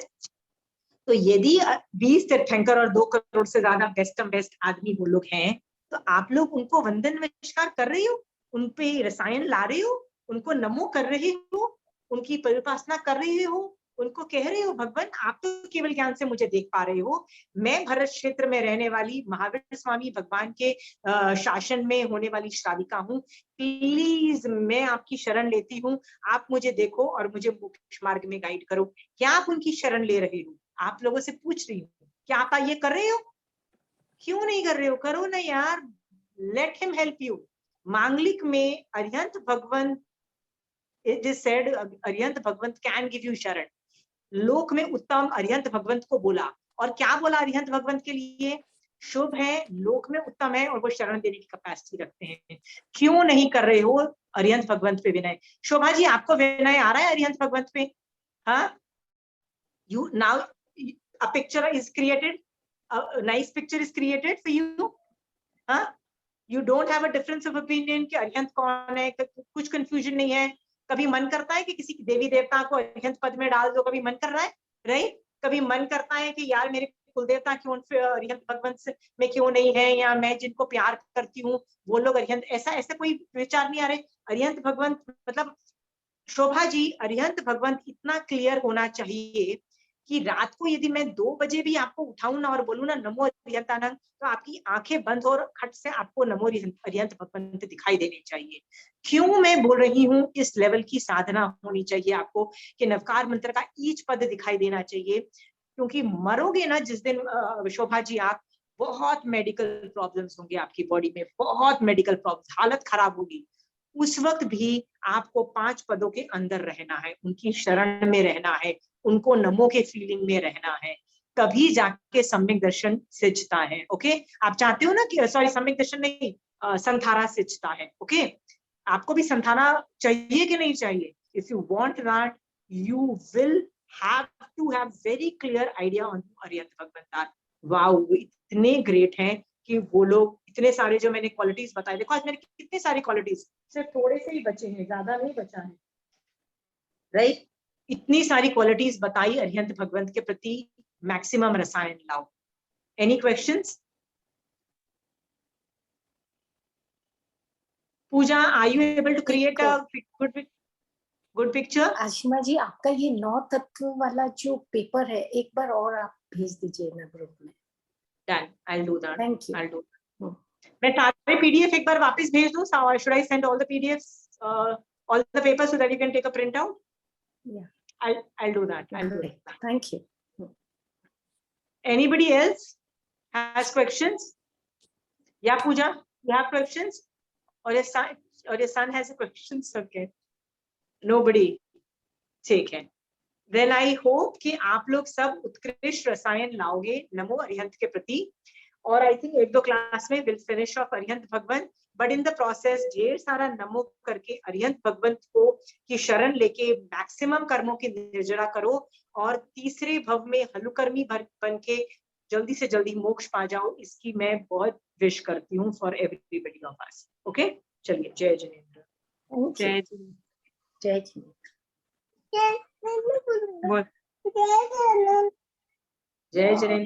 तो यदि 20 तीर्थंकर और 2 करोड़ से ज्यादा बेस्ट आदमी वो लोग हैं, तो आप लोग उनको वंदन नमस्कार कर रहे हो, उनपे रसायन ला रहे हो, उनको नमो कर रहे हो, उनकी परिपासना कर रहे हो, उनको कह रहे हो भगवान आप तो केवल ज्ञान से मुझे देख पा रहे हो, मैं भरत क्षेत्र में रहने वाली महावीर स्वामी भगवान के शासन में होने वाली श्राविका हूँ, प्लीज मैं आपकी शरण लेती हूँ, आप मुझे देखो और मुझे मोक्ष मार्ग में गाइड करो। क्या आप उनकी शरण ले रहे हो? आप लोगों से पूछ रही हूँ, क्या आप ये कर रहे हो? क्यों नहीं कर रहे हो? करो ना यार, लेट हिम हेल्प यू। मांगलिक में Arihant Bhagwant, it is said Arihant Bhagwant can give you शरण। लोक में उत्तम अरिहंत भगवंत को बोला, और क्या बोला अरिहंत भगवंत के लिए? शुभ है, लोक में उत्तम है, और वो शरण देने की कैपेसिटी रखते हैं। क्यों नहीं कर रहे हो अरिहंत भगवंत पे विनय? शोभा जी, आपको विनय आ रहा है अरिहंत भगवंत पे? हाँ, you now a picture is created, a nice picture is created for you, huh? You don't have a difference of opinion कि अरिहंत कौन है, कुछ confusion नहीं है। कभी मन करता है कि किसी देवी देवता को अरिहंत पद में डाल दो, कभी मन कर रहा है, राइट? कभी मन करता है कि यार मेरे कुल देवता क्यों अरिहंत भगवंत में क्यों नहीं है, या मैं जिनको प्यार करती हूँ वो लोग अरिहंत, ऐसा कोई विचार नहीं आ रहे? अरिहंत भगवंत मतलब शोभा जी, अरिहंत भगवंत इतना क्लियर होना चाहिए कि रात को यदि मैं 2 बजे भी आपको उठाऊं ना और बोलूं ना नमो अरिहंतानंद, तो आपकी आंखें बंद और खट से आपको नमो अरिहंत भगवंत दिखाई देने चाहिए। क्यों मैं बोल रही हूँ, इस लेवल की साधना होनी चाहिए आपको कि नवकार मंत्र का ईच पद दिखाई देना चाहिए, क्योंकि मरोगे ना जिस दिन शोभा जी आप, बहुत मेडिकल प्रॉब्लम्स होंगे आपकी बॉडी में, बहुत मेडिकल प्रॉब्लम्स, हालत खराब होगी। उस वक्त भी आपको 5 पदों के अंदर रहना है, उनकी शरण में रहना है, उनको नमो के फीलिंग में रहना है, तभी जाके सम्यक दर्शन सिद्धता है। ओके, आप चाहते हो ना कि सॉरी सम्यक दर्शन नहीं, संथारा सिद्धता है। ओके, आपको भी संथाना चाहिए कि नहीं चाहिए? If you want that, you will have to have very clear idea on Arihant Bhagwant. Wow, इतने ग्रेट हैं कि वो लोग, इतने सारे जो मैंने क्वालिटीज बताए, देखो आज मैंने कितने सारी क्वालिटीज, सिर्फ थोड़े से ही बचे हैं, ज्यादा नहीं बचा है, राइट? इतनी सारी क्वालिटीज बताई अरिहंत भगवंत के प्रति, मैक्सिमम रसायन लाओ। Any questions? Pooja, are you able to create a good picture? Ashima ji, आपका ये 9 तत्व वाला जो पेपर है, एक बार और आप भेज दीजिए ना ग्रुप में। Done. I'll do that. Thank you. I'll do that. मैं सारे PDF एक बार वापस भेज दूं? Should I send all the PDFs, all the papers so that you can take a print out? Yeah. I'll do that. I'll do Great. that. Thank you. Anybody else has questions? Yeah, Pooja, you have questions? Or your son has a questions? Okay. Nobody. ठीक है। Then I hope कि आप लोग सब उत्कृष्ट रसायन लाओगे नमो अरिहंत के प्रति, और आई थिंक 1-2 क्लास में will finish off Arihant Bhagwant, but in the process ढेर सारा नमो करके अरिहंत भगवंत को की शरण लेके मैक्सिमम कर्मों की निर्जरा करो, और तीसरे भव में हलुकर्मी बन के जल्दी से जल्दी मोक्ष पा जाओ, इसकी मैं बहुत विश करती हूँ for everybody of us. Okay, चलिए, जय जिनेंद्र। जय जिनेंद्र। जय जिनेंद्र। जय जिनेंद्र।